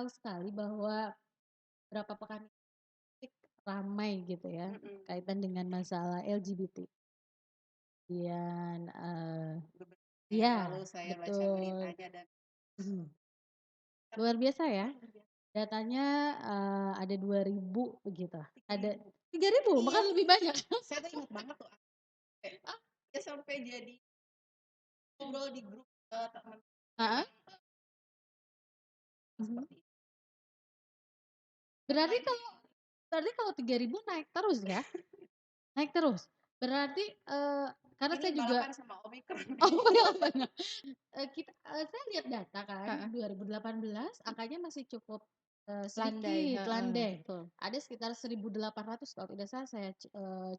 tahu sekali bahwa berapa pekan ini ramai gitu ya, Mhm. kaitan dengan masalah LGBT. Dan, Beberapa yang iya, lalu saya baca betul. beritanya dan Mhm. Luar biasa ya, datanya, ada 2.000 begitu, ada 3.000. 3.000 Iya, bahkan lebih banyak. saya tuh inget banget tuh sampai ya sampai jadi ngobrol di grup, teman Heeh. memang, Mhm. seperti itu. Berarti Apalagi kalau 3.000 naik terus ya? Naik terus? Berarti, karena ini saya juga balapan sama Omicron oh nih. iya bener, saya lihat data kan Heeh. 2018 angkanya masih cukup, Landai, sedikit, heeh, landai. betul. Ada sekitar 1.800 kalau tidak salah saya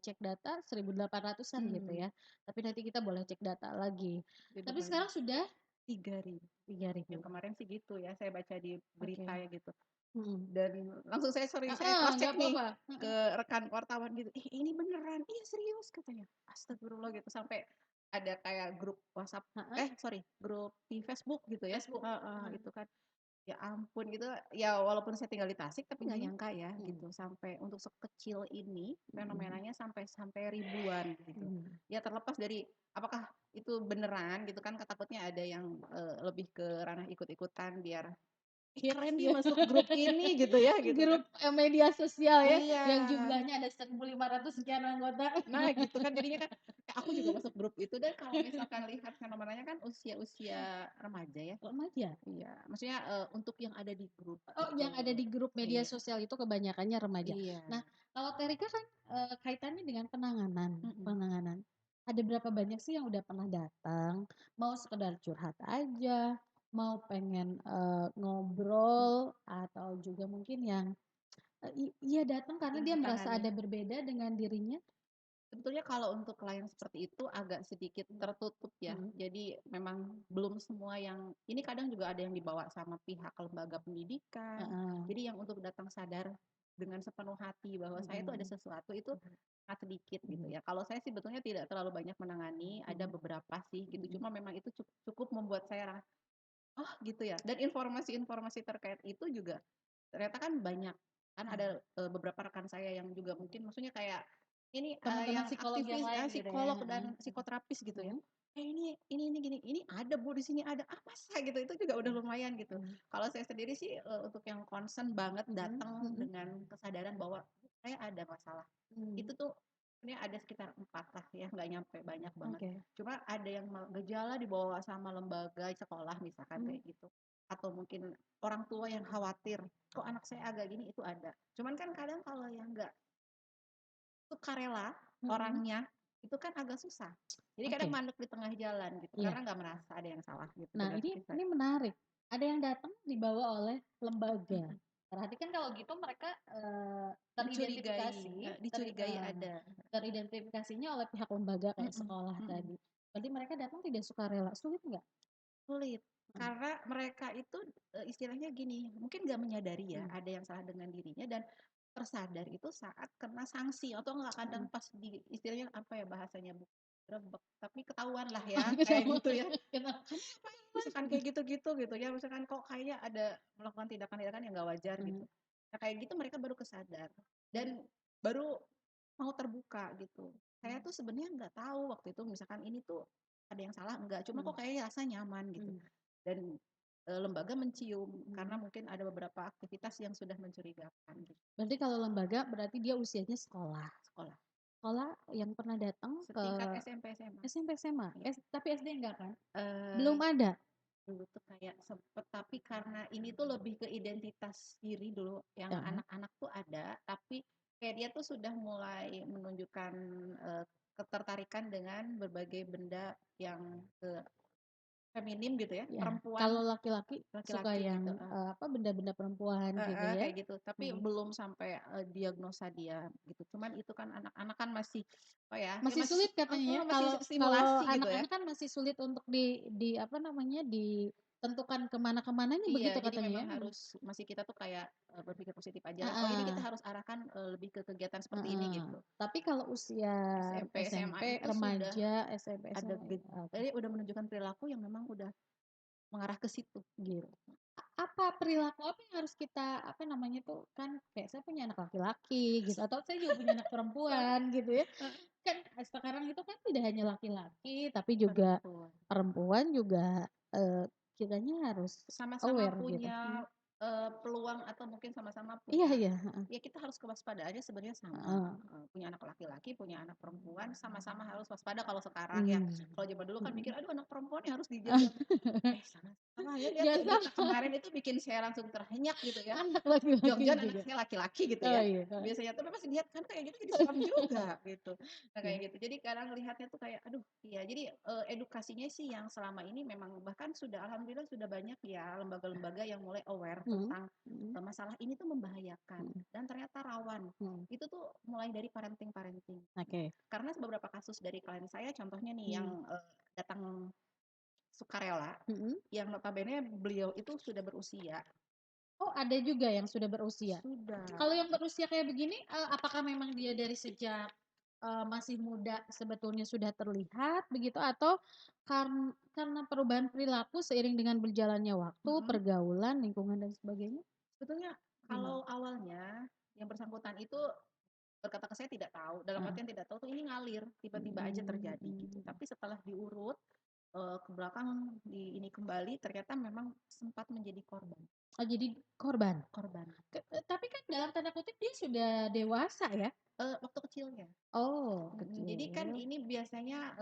cek data 1.800-an gitu Mhm, ya. Tapi nanti kita boleh cek data lagi. lebih Tapi banyak. sekarang sudah 3.000. Ya 3.000. kemarin sih gitu ya, saya baca di berita Oke. ya gitu. Mhm. Dan langsung saya Heeh, cross nggak check nih apa-apa. ke rekan wartawan gitu, "Ih, ini beneran?" "Iya serius," katanya. Astagfirullah gitu, sampai ada kayak grup WhatsApp Heeh, sorry, grup di Facebook gitu ya, Facebook. heeh, Heeh. itu kan. Ya ampun gitu, ya walaupun saya tinggal di Tasik tapi nggak Mhm. nyangka ya Mhm. gitu, sampai untuk sekecil ini Mhm. fenomenanya sampai sampai ribuan gitu. Mhm. Ya terlepas dari apakah itu beneran gitu kan, takutnya ada yang, lebih ke ranah ikut-ikutan biar, "Ih keren nih Iya. masuk grup ini," gitu ya, gitu kan. Grup, media sosial ya, Iya. yang jumlahnya ada 1.500 sekian anggota. Nah gitu kan jadinya kan, aku juga masuk grup itu dan kalau misalkan lihat fenomenanya kan usia-usia remaja ya. Remaja? Iya, maksudnya, untuk yang ada di grup Oh, itu. yang ada di grup media Iya. sosial itu kebanyakannya remaja. Iya. Nah, kalau Terika kan, kaitannya dengan penanganan Mhm. penanganan. Ada berapa banyak sih yang udah pernah datang, mau sekedar curhat aja, mau pengen, Mhm. ngobrol, atau juga mungkin yang, iya datang karena Ingin dia merasa ditangani. ada berbeda dengan dirinya? Sebetulnya kalau untuk klien seperti itu agak sedikit tertutup ya. Mhm. Jadi memang belum semua yang ini kadang juga ada yang dibawa sama pihak lembaga pendidikan. Heeh. Jadi yang untuk datang sadar dengan sepenuh hati bahwa saya itu ada Mhm. sesuatu itu sangat sedikit gitu Mhm. ya. Kalau saya sih sebetulnya tidak terlalu banyak menangani, ada Mhm. beberapa sih gitu. Mhm. Cuma memang itu cukup membuat saya, oh gitu ya. Dan informasi-informasi terkait itu juga ternyata kan banyak. Kan ada, beberapa rekan saya yang juga mungkin maksudnya kayak ini, Teman-teman yang psikolog yang aktivis, lain gitu ya? psikolog Heeh. dan psikoterapis gitu ya. Mhm. Ini gini, "Ini ada Bu, di sini ada." "Ah, masa?" Gitu, itu juga udah lumayan gitu. Mhm. Kalau saya sendiri sih, untuk yang concern banget Mhm. datang Mhm. dengan kesadaran bahwa saya ada masalah. Mmm. Itu tuh ini ada sekitar 4 lah ya, nggak nyampe banyak banget. Oke. Cuma ada yang gejala dibawa sama lembaga sekolah misalkan Mmm. kayak gitu. Atau mungkin orang tua yang khawatir, "Kok anak saya agak gini?" Itu ada. Cuman kan kadang kalau yang nggak sukarela Mhm. orangnya, itu kan agak susah. Jadi kadang Oke, mandek di tengah jalan gitu, iya. karena nggak merasa ada yang salah gitu Nah dengan ini kisah. menarik, ada yang datang dibawa oleh lembaga. Mhm. Berarti kan kalau gitu mereka, Dicurigai, teridentifikasi dicurigai ada. teridentifikasinya oleh pihak lembaga kayak Mhm, sekolah mhm. tadi. Berarti mereka datang tidak sukarela, sulit nggak? Sulit, Mmm. karena mereka itu, istilahnya gini, mungkin nggak menyadari ya, Mmm. ada yang salah dengan dirinya dan tersadar itu saat kena sanksi atau nggak kadang Mhm. pas di istilahnya apa ya bahasanya, grebek, tapi ketahuan lah Oh ya, kayak ketahuan, gitu ya. kenapa? "Kamu ngapain?" Misalkan kayak gitu-gitu gitu ya, misalkan kok kayaknya ada melakukan tindakan-tindakan yang nggak wajar gitu. Mhm. Nah kayak gitu mereka baru kesadar dan baru mau terbuka gitu. Saya Mmm. tuh sebenarnya nggak tahu waktu itu misalkan ini tuh ada yang salah enggak, cuma Mhm. kok kayaknya rasa nyaman gitu. Mhm. Dan, lembaga mencium karena Mhm. mungkin ada beberapa aktivitas yang sudah mencurigakan gitu, Berarti kalau lembaga berarti dia usianya sekolah. sekolah. Sekolah yang pernah datang ke Setingkat SMP, SMA. SMP, SMA? Iya. Tapi SD enggak kan? Eee, Belum ada? dulu tuh kayak sempet, tapi karena ini tuh lebih ke identitas diri dulu, yang Heeh. anak-anak tuh ada, tapi kayak dia tuh sudah mulai menunjukkan, eee, ketertarikan dengan berbagai benda yang, feminim gitu ya, Iya. Kalau perempuan, laki-laki suka laki-laki yang, gitu, apa, benda-benda perempuan gitu heeh, ya? kayak gitu. Tapi Mhm. belum sampai, diagnosa dia gitu. Cuman itu kan anak-anak kan masih, apa ya, ya Masih sulit katanya ya, masih kalau simulasi gitu ya. anak-anak kan masih sulit untuk apa namanya, ditentukan ke mana-nya Iya, begitu jadi katanya memang ya? Mhm. harus masih kita tuh kayak, berpikir positif aja, "Oh ini kita Heeh, harus arahkan, lebih ke kegiatan seperti ini," heeh. gitu. Tapi kalau usia SMP, SMA SMP, itu sudah remaja, SMP, ada SMA, oke, udah menunjukkan perilaku yang memang udah mengarah ke situ, gitu. gitu. apa perilaku apa yang harus kita, apa namanya tuh, kan kayak saya punya anak laki-laki gitu, atau saya juga punya anak perempuan gitu ya. Heeh, Kan sekarang itu kan tidak hanya laki-laki, tapi juga perempuan. perempuan juga, kitanya harus Sama-sama aware gitu. punya, peluang atau mungkin sama-sama Iya punya iya, heeh ya kita harus kewaspadaannya sebenarnya sama, heeh. punya anak laki-laki, punya anak perempuan, sama-sama harus waspada kalau sekarang ya. Mmm, Kalau zaman dulu kan mhm. mikir, "Aduh anak perempuan yang harus dijaga." Sama ya lihat Nggak ya berita sama, kemarin itu bikin saya langsung terhenyak gitu ya. anak laki-laki Jangan-jangan anak juga. saya laki-laki gitu Oh ya. iya, heeh. Biasanya tuh pas lihat kan kayak gitu jadi serem juga gitu. Nah kayak Iya, gitu. Jadi kadang lihatnya tuh kayak aduh iya jadi, edukasinya sih yang selama ini memang bahkan sudah alhamdulillah sudah banyak ya lembaga-lembaga yang mulai aware mhm, tentang, mhm, masalah ini tuh membahayakan mhm, dan ternyata rawan. mhm. Itu tuh mulai dari parenting-parenting. Oke, Karena beberapa kasus dari klien saya contohnya nih mmm, yang, datang sukarela, mhm. yang notabene beliau itu sudah berusia. Oh ada juga yang sudah berusia? Sudah. Kalau yang berusia kayak begini, apakah memang dia dari sejak, masih muda sebetulnya sudah terlihat begitu atau karena perubahan perilaku seiring dengan berjalannya waktu, Mhm. pergaulan, lingkungan dan sebagainya? Sebetulnya Gimana? kalau awalnya yang bersangkutan itu berkata ke saya tidak tahu, dalam Heeh. artian tidak tahu tuh ini ngalir, tiba-tiba aja terjadi gitu. Mmm. Tapi setelah diurut, ke belakang ini kembali ternyata memang sempat menjadi korban Oh jadi korban? korban, Tapi kan dalam tanda kutip dia sudah dewasa ya? waktu kecilnya. Oh Jadi kan kecil. ini biasanya,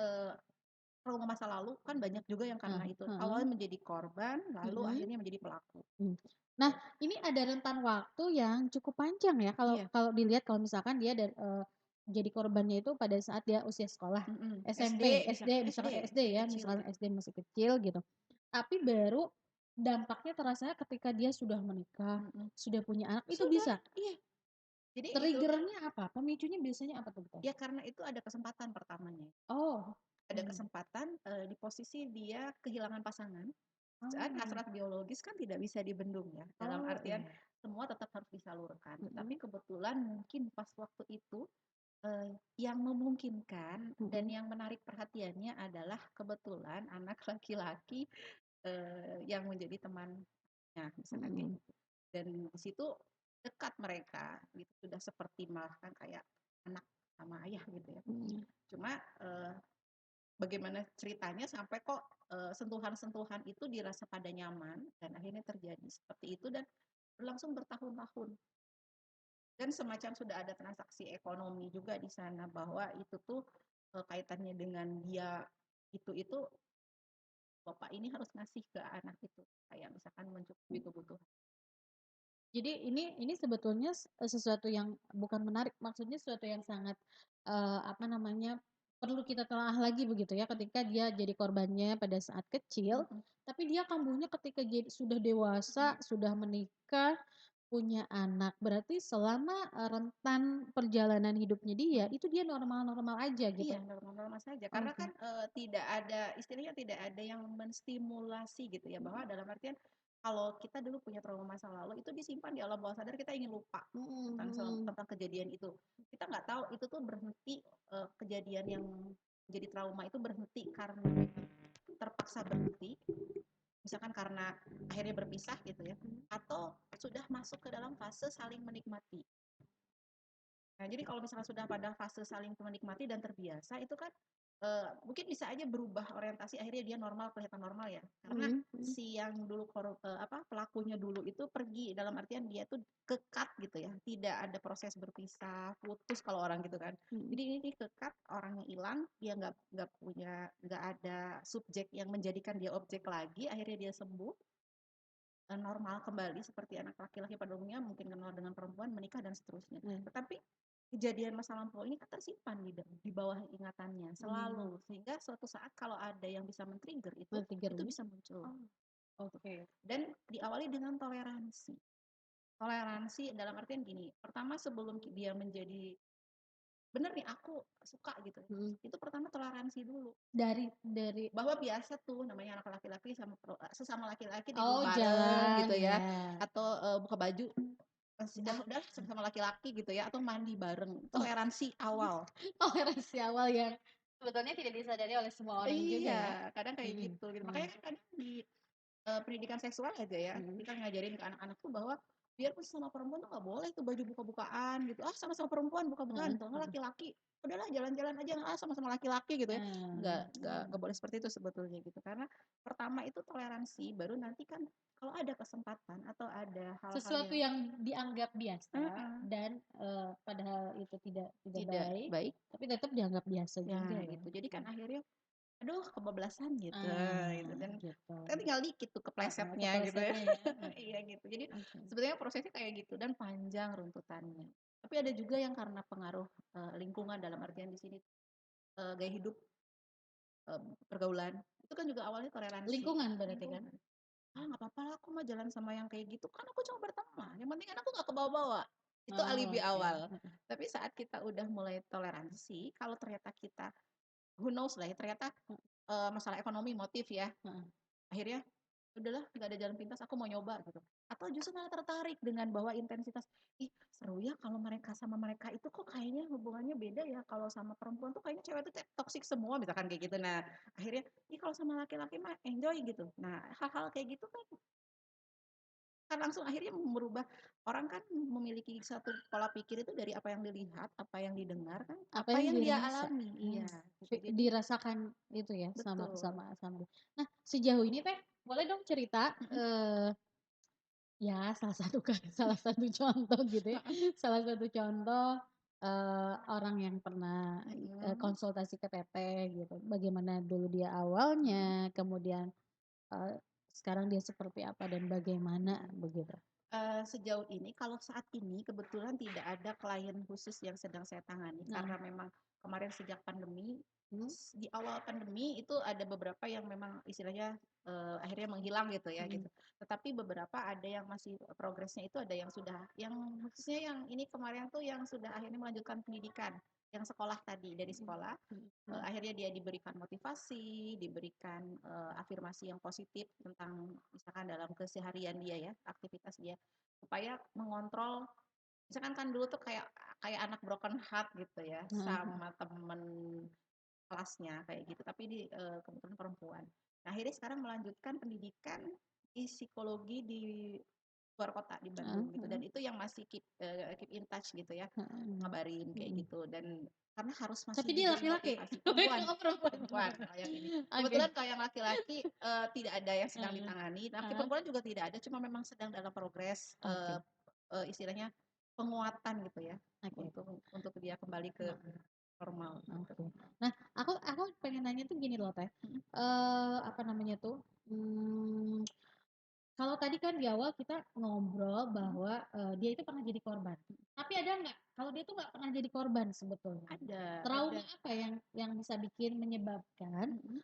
trauma masa lalu kan banyak juga yang karena Heeh itu, heeh, awalnya menjadi korban, lalu mhm, akhirnya menjadi pelaku. mmm. Nah ini ada rentan waktu yang cukup panjang ya kalau Iya, kalau dilihat kalau misalkan dia jadi korbannya itu pada saat dia usia sekolah, SD SMP, bisa SD SD, misalkan SD masih ya, kecil misalkan gitu. SD masih kecil gitu. Tapi baru dampaknya terasanya ketika dia sudah menikah, Mhm. sudah punya anak, itu Sudah, bisa? iya. Jadi itu kan Trigger-nya apa? Pemicunya biasanya apa tuh, Teh? ya karena itu ada kesempatan pertamanya. Oh, Ada mmm. kesempatan, di posisi dia kehilangan pasangan, saat Oh. hasrat biologis kan tidak bisa dibendung ya, dalam Oh, artian iya. semua tetap harus disalurkan. Tetapi Mhm, kebetulan mungkin pas waktu itu, yang memungkinkan dan mhm, yang menarik perhatiannya adalah kebetulan anak laki-laki, yang menjadi temannya, misalkan kayak mhm, gitu. Dan di situ dekat mereka gitu, sudah seperti malah kan kayak anak sama ayah gitu ya. mhm. Cuma, bagaimana ceritanya sampai kok, sentuhan-sentuhan itu dirasa pada nyaman dan akhirnya terjadi seperti itu dan berlangsung bertahun-tahun. Dan semacam sudah ada transaksi ekonomi juga di sana bahwa itu tuh, kaitannya dengan dia itu bapak ini harus ngasih ke anak itu, kayak misalkan mencukupi kebutuhan. Jadi ini sebetulnya sesuatu yang bukan menarik, maksudnya sesuatu yang sangat, apa namanya, perlu kita telaah lagi begitu ya, Mhm ketika dia jadi korbannya pada saat kecil, mhm tapi dia kambuhnya ketika sudah dewasa, mhm. sudah menikah, punya anak. Berarti selama, rentan perjalanan hidupnya dia, Mhm. itu dia normal-normal aja gitu? Iya, normal-normal saja. Karena Oke. kan, tidak ada istilahnya tidak ada yang menstimulasi gitu ya, bahwa Mhm, dalam artian kalau kita dulu punya trauma masa lalu itu disimpan di alam bawah sadar kita ingin lupa mhm mhm. tentang kejadian itu. Kita nggak tahu itu tuh berhenti, kejadian yang jadi trauma itu berhenti karena terpaksa berhenti, misalkan karena akhirnya berpisah gitu ya, atau sudah masuk ke dalam fase saling menikmati. Nah, jadi kalau misalnya sudah pada fase saling menikmati dan terbiasa, itu kan mungkin bisa aja berubah orientasi, akhirnya dia normal, kelihatan normal ya. Karena Mhm mhm. si yang dulu pelakunya dulu itu pergi, dalam artian dia tuh kekat gitu ya, tidak ada proses berpisah, putus kalau orang gitu kan. Mhm. Jadi ini kekat, orangnya hilang, dia nggak ada subjek yang menjadikan dia objek lagi, akhirnya dia sembuh, normal kembali seperti anak laki-laki pada umumnya, mungkin kenal dengan perempuan, menikah dan seterusnya. Nah, Tetapi kejadian masa lampau ini kan tersimpan di bawah ingatannya mmm, selalu, sehingga suatu saat kalau ada yang bisa men-trigger itu men-trigger-nya? bisa muncul Oh, oke. dan diawali dengan toleransi. Toleransi dalam artian gini, pertama sebelum dia menjadi bener nih aku suka gitu, Mhm. itu pertama toleransi dulu. Dari Bahwa biasa tuh namanya anak laki-laki sesama laki-laki tidur oh bareng jalan, gitu ya, iya. atau, buka baju, Udah udah sama laki-laki gitu ya, atau mandi bareng, toleransi awal. toleransi awal yang sebetulnya tidak disadari oleh semua orang juga Iya, ya. kadang kayak Mhm gitu gitu. mhm Makanya kan kadang pendidikan seksual aja ya, kita ngajarin ke anak-anak tuh bahwa biarpun sama perempuan tuh nggak boleh tuh baju buka-bukaan gitu, "Ah, sama-sama perempuan buka-bukaan," Heeh atau heeh. enggak laki-laki, "Udahlah jalan-jalan aja, ah, sama-sama laki-laki," gitu ya. Nggak boleh Mmm. seperti itu sebetulnya gitu. Karena pertama itu toleransi, baru nanti kan kalau ada kesempatan atau ada hal-hal Sesuatu yang yang dianggap biasa heeh, dan, padahal itu tidak tidak baik, baik, tapi tetap dianggap biasa juga ya ya. gitu. Jadi kan Mmm. akhirnya aduh kebablasan gitu Ah, dan gitu. kan tinggal dikit tuh Heeh, keplesetnya gitu ya. keplesetnya ya, heeh. Iya gitu. Jadi Oke. sebenarnya prosesnya kayak gitu dan panjang runtutannya. Tapi ada juga yang karena pengaruh, lingkungan dalam artian di sini, gaya hidup, pergaulan, itu kan juga awalnya toleransi, Lingkungan berarti kan? lingkungan. "Ah, nggak apa-apa lah aku mah jalan sama yang kayak gitu, kan aku cuma berteman, yang penting kan aku nggak kebawa-bawa." Itu Oh, alibi oke, awal. heeh Tapi saat kita udah mulai toleransi, kalau ternyata kita who knows lah ya, ternyata, heeh masalah ekonomi motif ya, heeh. akhirnya, udahlah nggak ada jalan pintas aku mau nyoba gitu. Atau justru malah tertarik dengan bahwa intensitas, ih seru ya kalau mereka sama mereka itu kok kayaknya hubungannya beda ya, kalau sama perempuan tuh kayaknya cewek tuh toksik semua misalkan kayak gitu. Nah akhirnya, ih kalau sama laki-laki mah enjoy gitu. Nah hal-hal kayak gitu kan kan langsung akhirnya merubah orang kan memiliki satu pola pikir itu dari apa yang dilihat, apa yang didengar kan, Apa apa yang yang dia dirasa, alami. Iya gitu. Jadi dirasakan itu ya sama betul. sama sama nah, sejauh ini Teh, boleh dong cerita, Mhm, ya salah satu kan salah satu contoh gitu ya, heeh, salah satu contoh, orang yang pernah, mhm. konsultasi ke Teteh gitu, bagaimana dulu dia awalnya, kemudian, eee, sekarang dia seperti apa dan bagaimana Mhm. begitu? Sejauh ini kalau saat ini kebetulan tidak ada klien khusus yang sedang saya tangani Nah, karena memang kemarin sejak pandemi, mhm di awal pandemi itu ada beberapa yang memang istilahnya, akhirnya menghilang gitu ya mhm gitu. Tetapi beberapa ada yang masih progresnya itu ada yang sudah yang khususnya yang ini kemarin tuh yang sudah akhirnya melanjutkan pendidikan, yang sekolah tadi, dari mhm sekolah, mhm mhm. akhirnya dia diberikan motivasi, diberikan, afirmasi yang positif tentang misalkan dalam keseharian dia ya, aktivitas dia, supaya mengontrol misalkan kan dulu tuh kayak kayak anak broken heart gitu ya, Heeh heeh. sama temen kelasnya kayak gitu, tapi kebetulan perempuan. Nah, akhirnya sekarang melanjutkan pendidikan di psikologi di luar kota, di Heeh Bandung gitu, dan heeh. itu yang masih keep in touch gitu ya, Heeh. ngabarin kayak Mhm. gitu dan karena harus Tapi masih dia diberi laki-laki? motivasi perempuan Oh perempuan perempuan perempuan. kalau yang ini. Oke. Kebetulan kalau yang laki-laki, tidak ada yang sedang Heeh. ditangani, laki Heeh. perempuan juga tidak ada, cuma memang sedang dalam progres, Oke istilahnya penguatan gitu ya, oke. untuk dia kembali ke Heeh, normal gitu. oke. Nah, aku pengen nanya tuh gini loh, Teh, Mhm, apa namanya tuh, mmm, kalau tadi kan di awal kita ngobrol mhm, bahwa, dia itu pernah jadi korban. Tapi ada nggak, kalau dia tuh nggak pernah jadi korban sebetulnya, ada, trauma apa yang bisa bikin menyebabkan, mhm,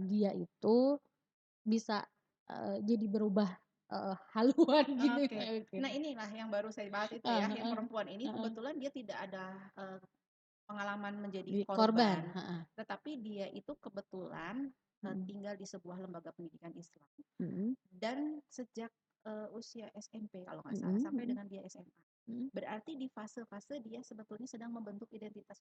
dia itu bisa, jadi berubah, haluan gitu oke. ya Nah mungkin? inilah yang baru saya bahas itu Heeh ya, yang heeh, perempuan ini heeh. kebetulan dia tidak ada, pengalaman menjadi Di korban? korban, Heeh, tetapi dia itu kebetulan, mhm tinggal di sebuah lembaga pendidikan Islam mhm dan sejak, usia SMP kalau nggak salah mhm sampai mhm dengan dia SMA. mhm. Berarti di fase-fase dia sebetulnya sedang membentuk identitas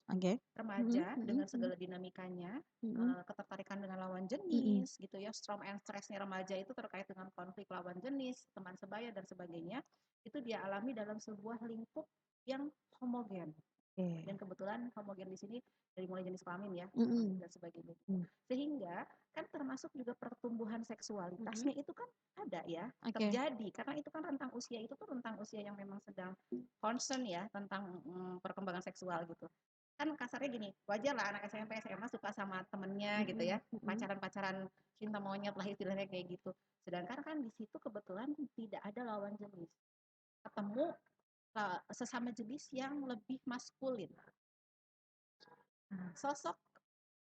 Oke. Mhm remaja mhm dengan mhm segala dinamikanya, mhm ketertarikan dengan lawan mhm. jenis gitu ya, storm and stress-nya remaja itu terkait dengan konflik lawan jenis, teman sebaya dan sebagainya, itu dia alami dalam sebuah lingkup yang homogen. Oke. Dan kebetulan homogen di sini dari mulai jenis kelamin ya Mhm dan sebagainya gitu. mhm Sehingga kan termasuk juga pertumbuhan mhm. seksualitasnya itu kan ada ya, Oke. terjadi karena itu kan rentang usia itu tuh rentang usia yang memang sedang concern ya tentang perkembangan seksual gitu. Kan kasarnya gini, wajar lah anak SMP, SMA suka sama temennya gitu Mhm ya, mhm. pacaran-pacaran cinta monyet lah istilahnya kayak gitu. Sedangkan kan di situ kebetulan tidak ada lawan jenis. Ketemu sesama jenis yang lebih maskulin. Sosok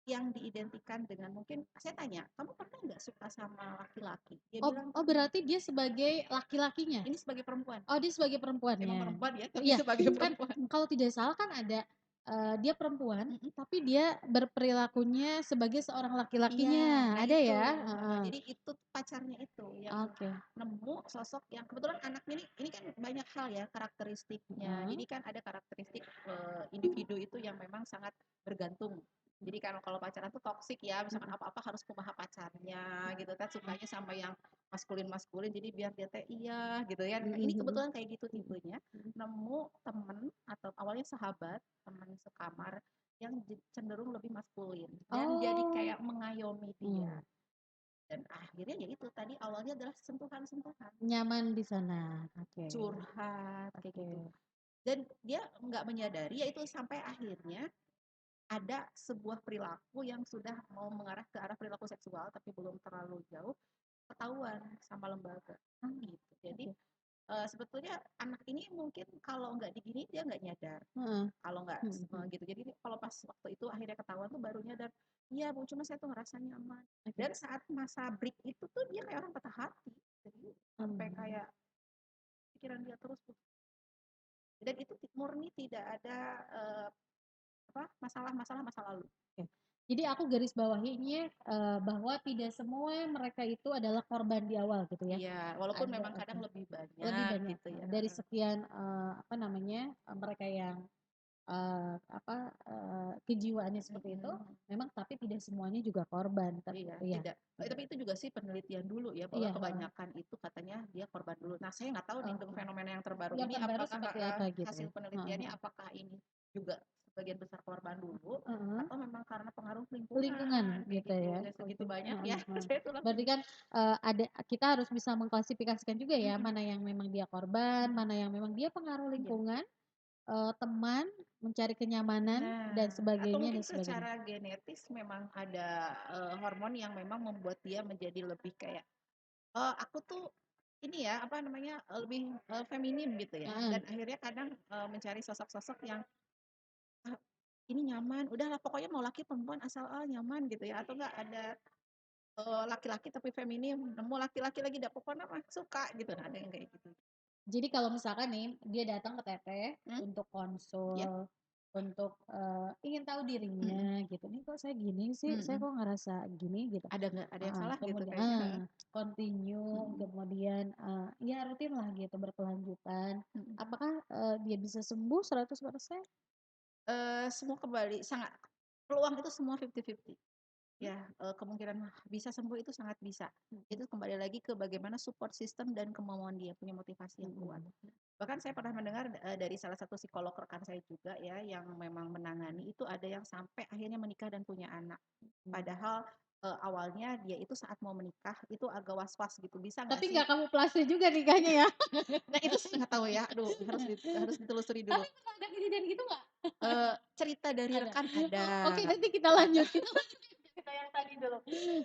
yang diidentikan dengan mungkin saya tanya, "Kamu pernah nggak suka sama laki-laki?" Dia Oh bilang, oh "Pernah." berarti dia sebagai laki-lakinya? Ini sebagai perempuan. Oh dia sebagai Emang perempuannya? perempuan ya, tapi Iya, sebagai kan perempuan. kalau tidak salah kan ada, dia perempuan, Mhm. tapi dia berperilakunya sebagai seorang Iya, laki-lakinya, nah ada itu, ya? heeh, Heeh. jadi itu pacarnya itu yang Oke. nemu sosok yang kebetulan anaknya ini kan banyak hal ya karakteristiknya. Heeh. Jadi kan ada karakteristik, individu itu yang memang sangat bergantung. Jadi kan kalau pacaran tuh toksik ya, misalkan Mhm. apa-apa harus kumaha pacarnya gitu kan, sukanya sama yang maskulin-maskulin, jadi biar dia teh iya gitu ya. Nah, Mhm ini mhm. kebetulan kayak gitu Mhm tipenya, mhm. nemu temen atau awalnya sahabat, temen sekamar yang cenderung lebih maskulin dan jadi Oh, kayak mengayomi dia. mmm, Dan akhirnya ya itu tadi awalnya adalah sentuhan-sentuhan, nyaman di sana. Oke curhat kayak oke. gitu. Dan dia nggak menyadari ya itu sampai akhirnya ada sebuah perilaku yang sudah mau mengarah ke arah perilaku seksual tapi belum terlalu jauh ketahuan sama lembaga Ah, gitu. Jadi oke. sebetulnya anak ini mungkin kalau nggak digini dia nggak nyadar Heeh. kalau nggak Mhm mhm. gitu. Jadi kalau pas waktu itu akhirnya ketahuan tuh baru nyadar, iya bu cuma saya tuh ngerasa nyaman. Oke. Dan saat masa break itu tuh dia kayak orang patah hati. Jadi sampai Mmm, kayak pikiran dia terus tuh. Dan itu murni tidak ada masalah-masalah masa lalu. oke. Jadi aku garis bawahinya, bahwa tidak semua mereka itu adalah korban di awal gitu ya. Iya, walaupun Ada memang oke, kadang lebih lebih banyak banyak, gitu ya. dari sekian, apa namanya, mereka yang, apa, kejiwaannya seperti itu, Mm-mm. memang tapi tidak semuanya juga korban, Iya, iya, tidak. tidak. Tapi itu juga sih penelitian dulu ya bahwa Iya, heeh. kebanyakan itu katanya dia korban dulu. Nah, saya nggak tahu nih Oh, untuk fenomena yang terbaru yang ini terbaru apakah seperti apa gitu hasil ya? Heeh penelitiannya heeh. apakah ini juga sebagian besar korban dulu Heeh. atau memang karena pengaruh Lingkungan lingkungan kayak gitu gitu. ya, Ya segitu oke, banyak heeh ya. heeh. Saya tuh langsung Berarti kan, ada kita harus bisa mengklasifikasikan juga ya, mm-mm, mana yang memang dia korban, mm-mm. mana yang memang dia pengaruh Iya. lingkungan, teman, mencari kenyamanan, dan Nah, atau sebagainya mungkin dan sebagainya. secara genetis memang ada hormon yang memang membuat dia menjadi lebih kayak aku tuh ini ya, apa namanya, lebih, feminim gitu ya, Heeh. dan akhirnya kadang, mencari sosok-sosok yang, ah, ini nyaman, udahlah pokoknya mau laki perempuan asal, nyaman gitu ya, atau enggak ada, laki-laki tapi feminim, nemu laki-laki lagi pokoknya mah suka gitu, nah ada yang kayak gitu. Jadi kalau misalkan nih, dia datang ke teteh Mmm, untuk iya, konsul, untuk, ingin tahu mhm, dirinya gitu, "Nih kok saya gini sih, saya mhm, kok ngerasa gini," gitu. ada nggak ada yang Heeh, salah gitu kemudian kayaknya, heeh, continue, mhm, kemudian, ya rutin lah gitu berkelanjutan. mhm. Apakah, dia bisa sembuh 100%? Semua kembali sangat peluang itu semua 50-50. Ya, kemungkinan bisa sembuh itu sangat bisa. Mhm Itu kembali lagi ke bagaimana support system dan kemauan dia, punya motivasi yang kuat. mhm Bahkan saya pernah mendengar, dari salah satu psikolog rekan saya juga ya, yang memang menangani itu ada yang sampai akhirnya menikah dan punya anak. mhm. Padahal, awalnya dia itu saat mau menikah itu agak was-was gitu, bisa nggak Tapi sih nggak kamuflase juga nikahnya ya? nah itu saya nggak tahu ya, aduh harus ditelusuri dulu. Tapi pernah ada kejadian gitu nggak? Cerita dari Ada? rekan Oh, oke ada nanti kita ada. lanjut, kita lanjut cerita yang tadi dulu.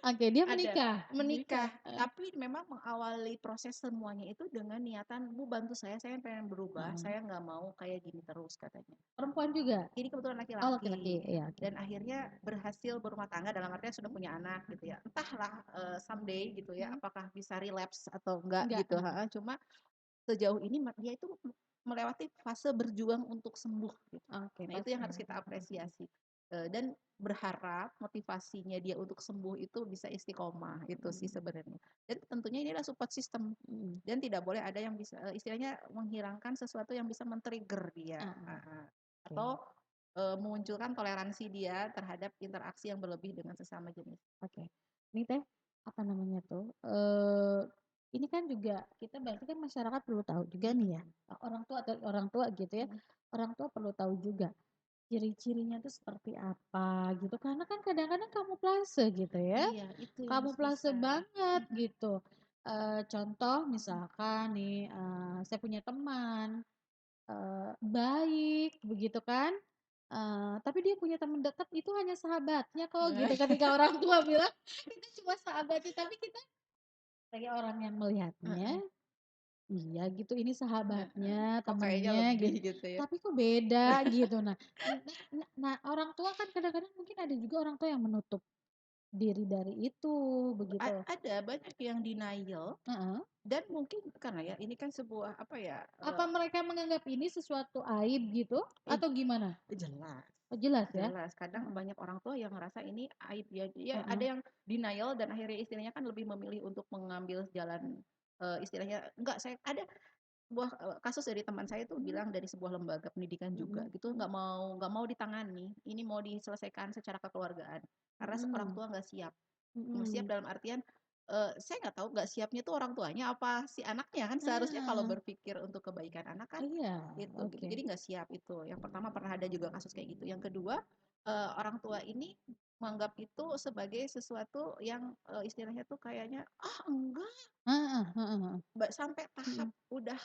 Oke, dia Ada, menikah? Menikah? menikah, tapi memang mengawali proses semuanya itu dengan niatan, "Bu bantu saya pengen berubah, Heeh. saya nggak mau kayak gini terus," katanya. Perempuan juga? Ini kebetulan Oh, laki-laki, laki-laki, iya oke. dan akhirnya berhasil berumah tangga, dalam artian sudah punya anak gitu ya. Entahlah, someday gitu ya, Mhm. apakah bisa relapse atau enggak Enggak, gitu, heeh, cuma sejauh ini dia itu melewati fase berjuang untuk sembuh gitu. oke Nah, itu pasti. yang harus kita apresiasi, dan berharap motivasinya dia untuk sembuh itu bisa istiqomah, itu sih Mhm sebenarnya. Dan tentunya ini adalah support system mhm. dan tidak boleh ada yang bisa, istilahnya menghilangkan sesuatu yang bisa men-trigger dia, Heeh, heeh, oke atau, memunculkan toleransi dia terhadap interaksi yang berlebih dengan sesama jenis. oke. Ini Teh, apa namanya tuh, ini kan juga kita berarti kan masyarakat perlu tahu juga nih ya, Mhm, orang tua gitu ya, mhm. orang tua perlu tahu juga ciri-cirinya tuh seperti apa gitu, karena kan kadang-kadang kamuflase gitu ya, Iya, itu yang kamuflase susah. banget Mhm, gitu. Contoh mhm, misalkan nih, saya punya teman, baik begitu kan, tapi dia punya teman dekat itu hanya sahabatnya kok gitu, ketika orang tua bilang itu cuma sahabatnya, tapi kita sebagai orang yang melihatnya, heeh, iya gitu ini heeh. sahabatnya, Kok kayaknya temennya lebih gitu, gitu ya? tapi kok beda gitu. Nah nah orang tua kan kadang-kadang mungkin ada juga orang tua yang menutup diri dari itu, begitu. Ada banyak yang denial Heeh. dan mungkin karena ya ini kan sebuah apa ya, Apa mereka menganggap ini sesuatu aib gitu eh, atau gimana? jelas Oh jelas ya? jelas kadang Heeh banyak orang tua yang ngerasa ini aib ya, ya ada heeh. yang denial dan akhirnya istilahnya kan lebih memilih untuk mengambil jalan, istilahnya enggak saya ada sebuah, kasus dari teman saya tuh Mmm, bilang dari sebuah lembaga pendidikan juga mhm, gitu, nggak mau ditangani, ini mau diselesaikan secara kekeluargaan, karena orang mhm, tua nggak siap. Nggak siap mhm. dalam artian, saya nggak tahu nggak siapnya tuh orang tuanya apa si anaknya, kan seharusnya kalau Nah, berpikir untuk kebaikan anak kan iya, gitu, oke. jadi nggak siap itu. Yang pertama pernah ada juga kasus kayak gitu. Yang kedua, orang tua ini menganggap itu sebagai sesuatu yang, istilahnya tuh kayaknya, "Ah enggak," Heeh heeh heeh. sampai tahap Mhm, udah,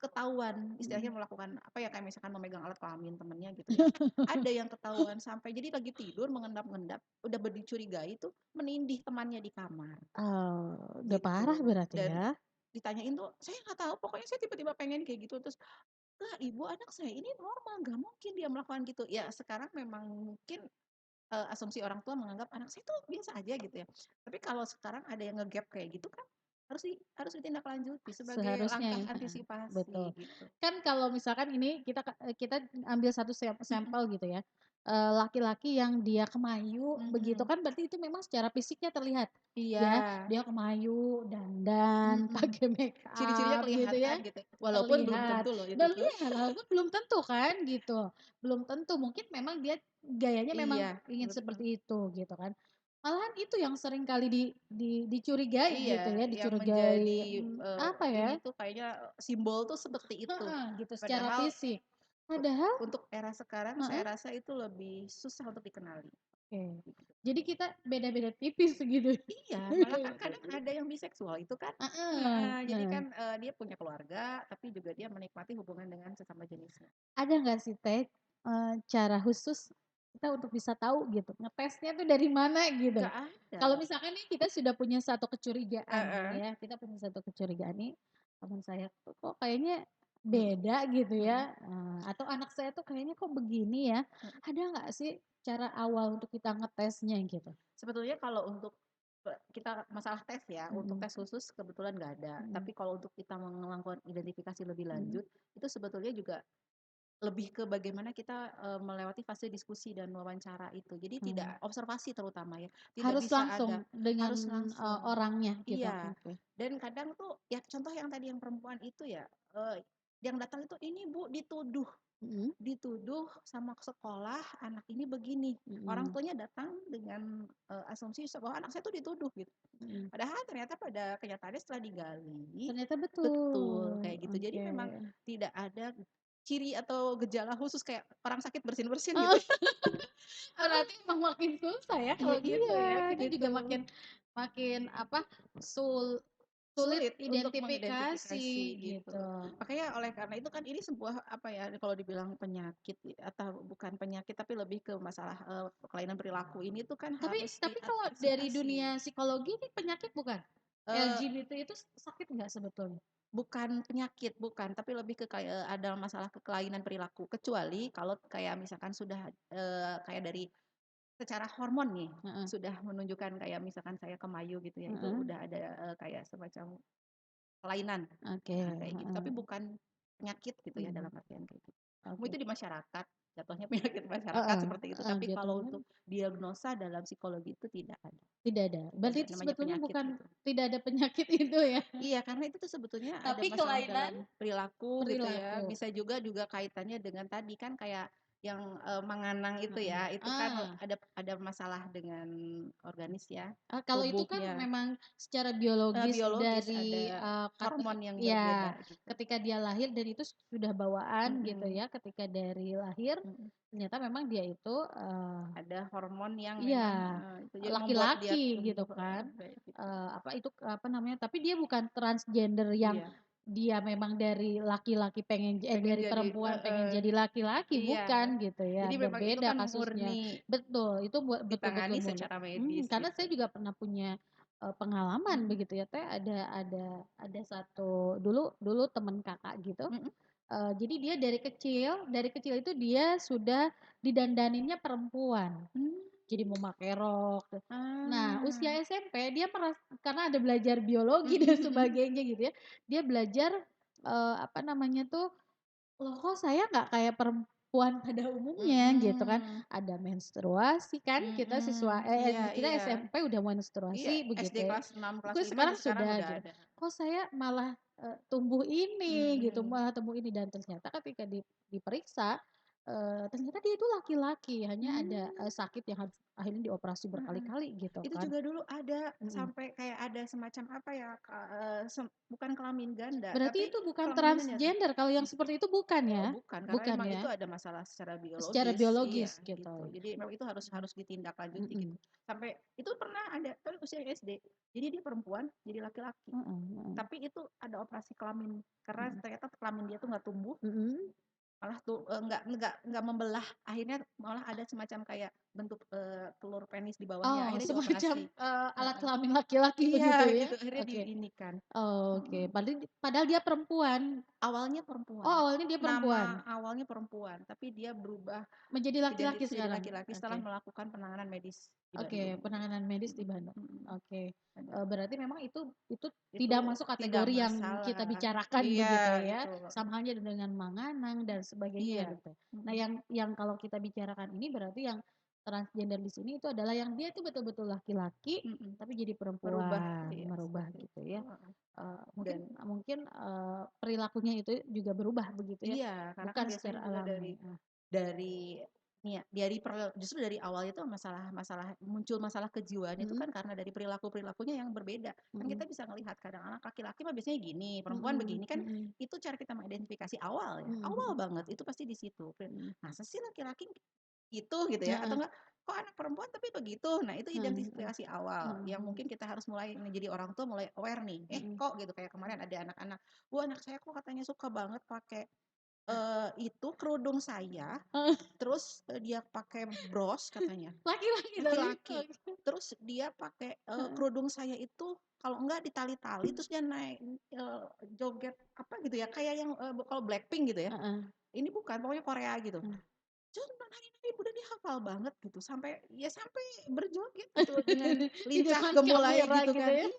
ketahuan mhm. istilahnya melakukan apa ya, kayak misalkan memegang alat kelamin temennya gitu ya. Ada yang ketahuan sampai jadi lagi tidur mengendap-endap, udah dicurigai tuh menindih temannya di kamar, Oh, udah parah gitu. berarti Dan ya? ditanyain tuh, "Saya nggak tahu, pokoknya saya tiba-tiba pengen kayak gitu." Terus, "Enggak ibu, anak saya ini normal, nggak mungkin dia melakukan gitu." Ya sekarang memang mungkin, asumsi orang tua menganggap anak saya tuh biasa aja gitu ya. Tapi kalau sekarang ada yang nge-gap kayak gitu kan, harus ditindaklanjuti sebagai Seharusnya langkah ya, heeh, antisipasi betul. gitu. Kan kalau misalkan ini kita ambil satu Mhm, sampel gitu ya, laki-laki yang dia kemayu begitu mhm. kan berarti itu memang secara fisiknya terlihat, Iya, ya. Dia kemayu, dandan, mhm. pakai Ciri-cirinya makeup gitu kelihatan ya, gitu, walaupun belum terlihat. tentu loh itu tuh. Terlihat, walaupun belum tentu kan gitu, belum tentu mungkin memang dia gayanya memang Iya, ingin betul. seperti itu gitu kan. Malahan itu yang sering kali dicurigai Iya, gitu ya, yang menjadi, dicurigai, apa ya, ini tuh kayaknya, simbol tuh seperti itu. heeh, gitu secara Padahal fisik. Padahal untuk era sekarang saya heeh, rasa itu lebih susah untuk dikenali, oke. gitu. Jadi kita beda-beda tipis gitu. Iya, malah kan kadang ada yang biseksual itu kan Heeh, heeh, jadi heeh. kan, dia punya keluarga, tapi juga dia menikmati hubungan dengan sesama jenisnya. Ada nggak sih Teh, cara khusus kita untuk bisa tahu gitu, ngetesnya tuh dari mana gitu? Nggak Kalau ada. misalkan nih kita sudah punya satu kecurigaan Heeh, ya, kita punya satu kecurigaan nih, teman saya tuh kok kayaknya mhm, beda gitu mhm, ya, atau anak saya tuh kayaknya kok begini ya, mhm. ada nggak sih cara awal untuk kita ngetesnya gitu? Sebetulnya kalau untuk, kita masalah tes ya, untuk Mhm, tes khusus kebetulan nggak ada. mhm, Tapi kalau untuk kita melakukan identifikasi lebih mhm, lanjut, itu sebetulnya juga lebih ke bagaimana kita, melewati fase diskusi dan wawancara itu. Jadi tidak mmm, observasi terutama ya, tidak harus bisa langsung ada dengan, harus langsung. orangnya gitu? Iya, Oke, dan kadang tuh ya contoh yang tadi yang perempuan itu ya, yang datang itu, "Ini Bu dituduh mhm, dituduh sama sekolah anak ini begini." Orang mhm, tuanya datang dengan, asumsi bahwa anak saya tuh dituduh gitu. mhm. Padahal ternyata pada kenyataannya setelah digali, Ternyata betul betul, kayak gitu. Jadi oke. memang tidak ada ciri atau gejala khusus kayak orang sakit bersin-bersin gitu Oh, ya. Apa berarti emang makin susah ya iya kalau gitu iya ya, kita gitu. juga makin makin apa, sulit Sulit untuk identifikasi mengidentifikasi gitu. gitu. Makanya oleh karena itu kan ini sebuah apa ya, kalau dibilang penyakit atau bukan penyakit tapi lebih ke masalah, kelainan perilaku ini tuh kan Tapi harus tapi kalau dari diantisipasi. dunia psikologi ini penyakit bukan? Eee LGBT itu sakit nggak sebetulnya? Bukan penyakit, bukan, tapi lebih ke kayak ada masalah kelainan perilaku. Kecuali kalau kayak misalkan sudah, kayak dari secara hormon nih, Heeh sudah menunjukkan kayak misalkan saya kemayu gitu ya, itu heeh, udah ada, kayak semacam kelainan. oke, Nah, kayak gitu. Tapi heeh, bukan penyakit gitu ya mhm, dalam artian kayak gitu. Cuma oke. itu di masyarakat, jatuhnya penyakit masyarakat Heeh seperti itu. heeh, Tapi kalau jatuhnya untuk diagnosa dalam psikologi itu tidak ada. tidak ada. Tidak Berarti ada itu namanya sebetulnya penyakit bukan gitu. tidak ada penyakit itu ya, Iya, karena itu tuh sebetulnya ada tapi masalah kelainan dalam perilaku gitu ya. perilaku. Bisa juga kaitannya dengan tadi kan kayak yang, menganang itu Heeh, ya, itu kan ah. ada masalah dengan organis ya, Kalau itu kan tubuhnya. memang secara biologis Biologis dari, ada kati hormon yang berbeda ya, gitu. ketika dia lahir dan itu sudah bawaan gitu Mhm, ya, ketika dari lahir, mhm. ternyata memang dia itu, Ada hormon yang iya, memang itu jadi membuat dia laki-laki gitu tumbuh kan, kayak gitu. apa itu, apa namanya, tapi dia bukan transgender yang Iya, dia memang dari laki-laki pengen dari jadi perempuan pengen jadi laki-laki, iya. bukan gitu ya, Jadi memang itu berbeda kan kasusnya. murni Betul, itu betul-betul ditangani murni. secara medis Karena gitu. saya juga pernah punya, pengalaman Mhm, begitu ya Teh, ada satu dulu dulu temen Kakak gitu, mhm. jadi dia dari kecil itu dia sudah didandaninnya perempuan. Mmm, Jadi memakai rok tuh. Nah, usia ah, SMP dia karena ada belajar biologi mhm dan mhm. sebagainya gitu ya, dia belajar, apa namanya tuh, "Loh kok saya nggak kayak perempuan pada umumnya?" Gitu kan. Mhm, Ada menstruasi kan, kita mhm, iya kita iya. SMP udah Iya, menstruasi SD begitu ya. kelas 6 kelas Itu 5 sekarang sekarang sudah udah gitu. ada. kok saya malah, tumbuh ini gitu, Mhm. malah tumbuh ini dan ternyata ketika diperiksa, ternyata dia itu laki-laki, hanya ada, Mmm. sakit yang harus akhirnya dioperasi Heeh. berkali-kali gitu Itu kan. juga dulu ada Mhm. sampai kayak ada semacam apa ya, bukan kelamin ganda, Berarti tapi itu bukan kelaminan ya. transgender, kalau yang seperti itu bukan ya? Bukan, karena Bukan emang ya? itu ada masalah secara Secara biologis, iya biologis gitu. gitu. Jadi memang itu harus Mhm. harus ditindaklanjuti gitu. Mhm. Sampai itu pernah ada, tapi usia SD. Jadi dia perempuan jadi laki-laki. Heeh heeh. Tapi itu ada operasi kelamin karena Mhm. ternyata kelamin dia tuh nggak tumbuh, Mhm. malah tuh nggak membelah. Akhirnya malah ada semacam kayak bentuk telur penis di bawahnya. Oh, Akhirnya semacam, dioperasi. alat Heeh. kelamin laki-laki begitu Iya ya? gitu. Akhirnya Oke. diinikan. Oke, Mm. padahal dia perempuan? Awalnya Oh, perempuan. awalnya dia Nama perempuan? awalnya perempuan, tapi dia berubah Menjadi laki-laki identitas jadi sekarang? laki-laki setelah Oke. melakukan penanganan medis di Oke, Bandung gitu. penanganan medis di Mhm, Bandung. mhm, Oke, ada. berarti memang itu Itu tidak masuk tidak kategori yang kita masalah. bicarakan Iya begitu ya, gitu. sama halnya dengan menganang dan sebagainya Iya. gitu. Nah, Mhm, yang kalau kita bicarakan ini berarti yang transgender di sini itu adalah yang dia itu betul-betul laki-laki, mhm. tapi jadi Merubah, perempuan, iya merubah seperti gitu itu, ya. heeh. Mungkin Dan mungkin, perilakunya itu juga berubah begitu ya, iya, karena kan bukan biasanya secara juga alami. dari nih ya, justru dari awal itu muncul masalah kejiwaan itu Mhm kan karena dari perilaku-perilakunya yang berbeda. Kan mhm kita bisa ngelihat kadang anak laki-laki mah biasanya gini, perempuan mhm begini kan mhm itu cara kita mengidentifikasi awal ya. mhm Awal mhm banget itu pasti di situ. mhm. Masa sih laki-laki gitu ya atau Heeh enggak kok anak perempuan tapi begitu. Nah, itu heeh heeh identifikasi awal heeh yang heeh mungkin kita harus mulai jadi orang tua mulai aware nih. heeh. Kok gitu kayak kemarin ada anak-anak, "Wah, anak saya kok katanya suka banget pakai itu kerudung saya, Heeh, terus, dia pakai bros katanya, laki-laki tapi? laki-laki. Oke. Terus dia pakai, Heeh. kerudung saya itu kalau enggak ditali-tali, terus dia naik, joget apa gitu ya, kayak yang, kalau Blackpink gitu ya. Heeh, Ini bukan, pokoknya Korea gitu. heeh. Terus nari-nari udah dia hafal banget gitu, sampai berjoget gitu dengan Di lincah depan gemulai kamera gitu gitu kan. ya? Iya.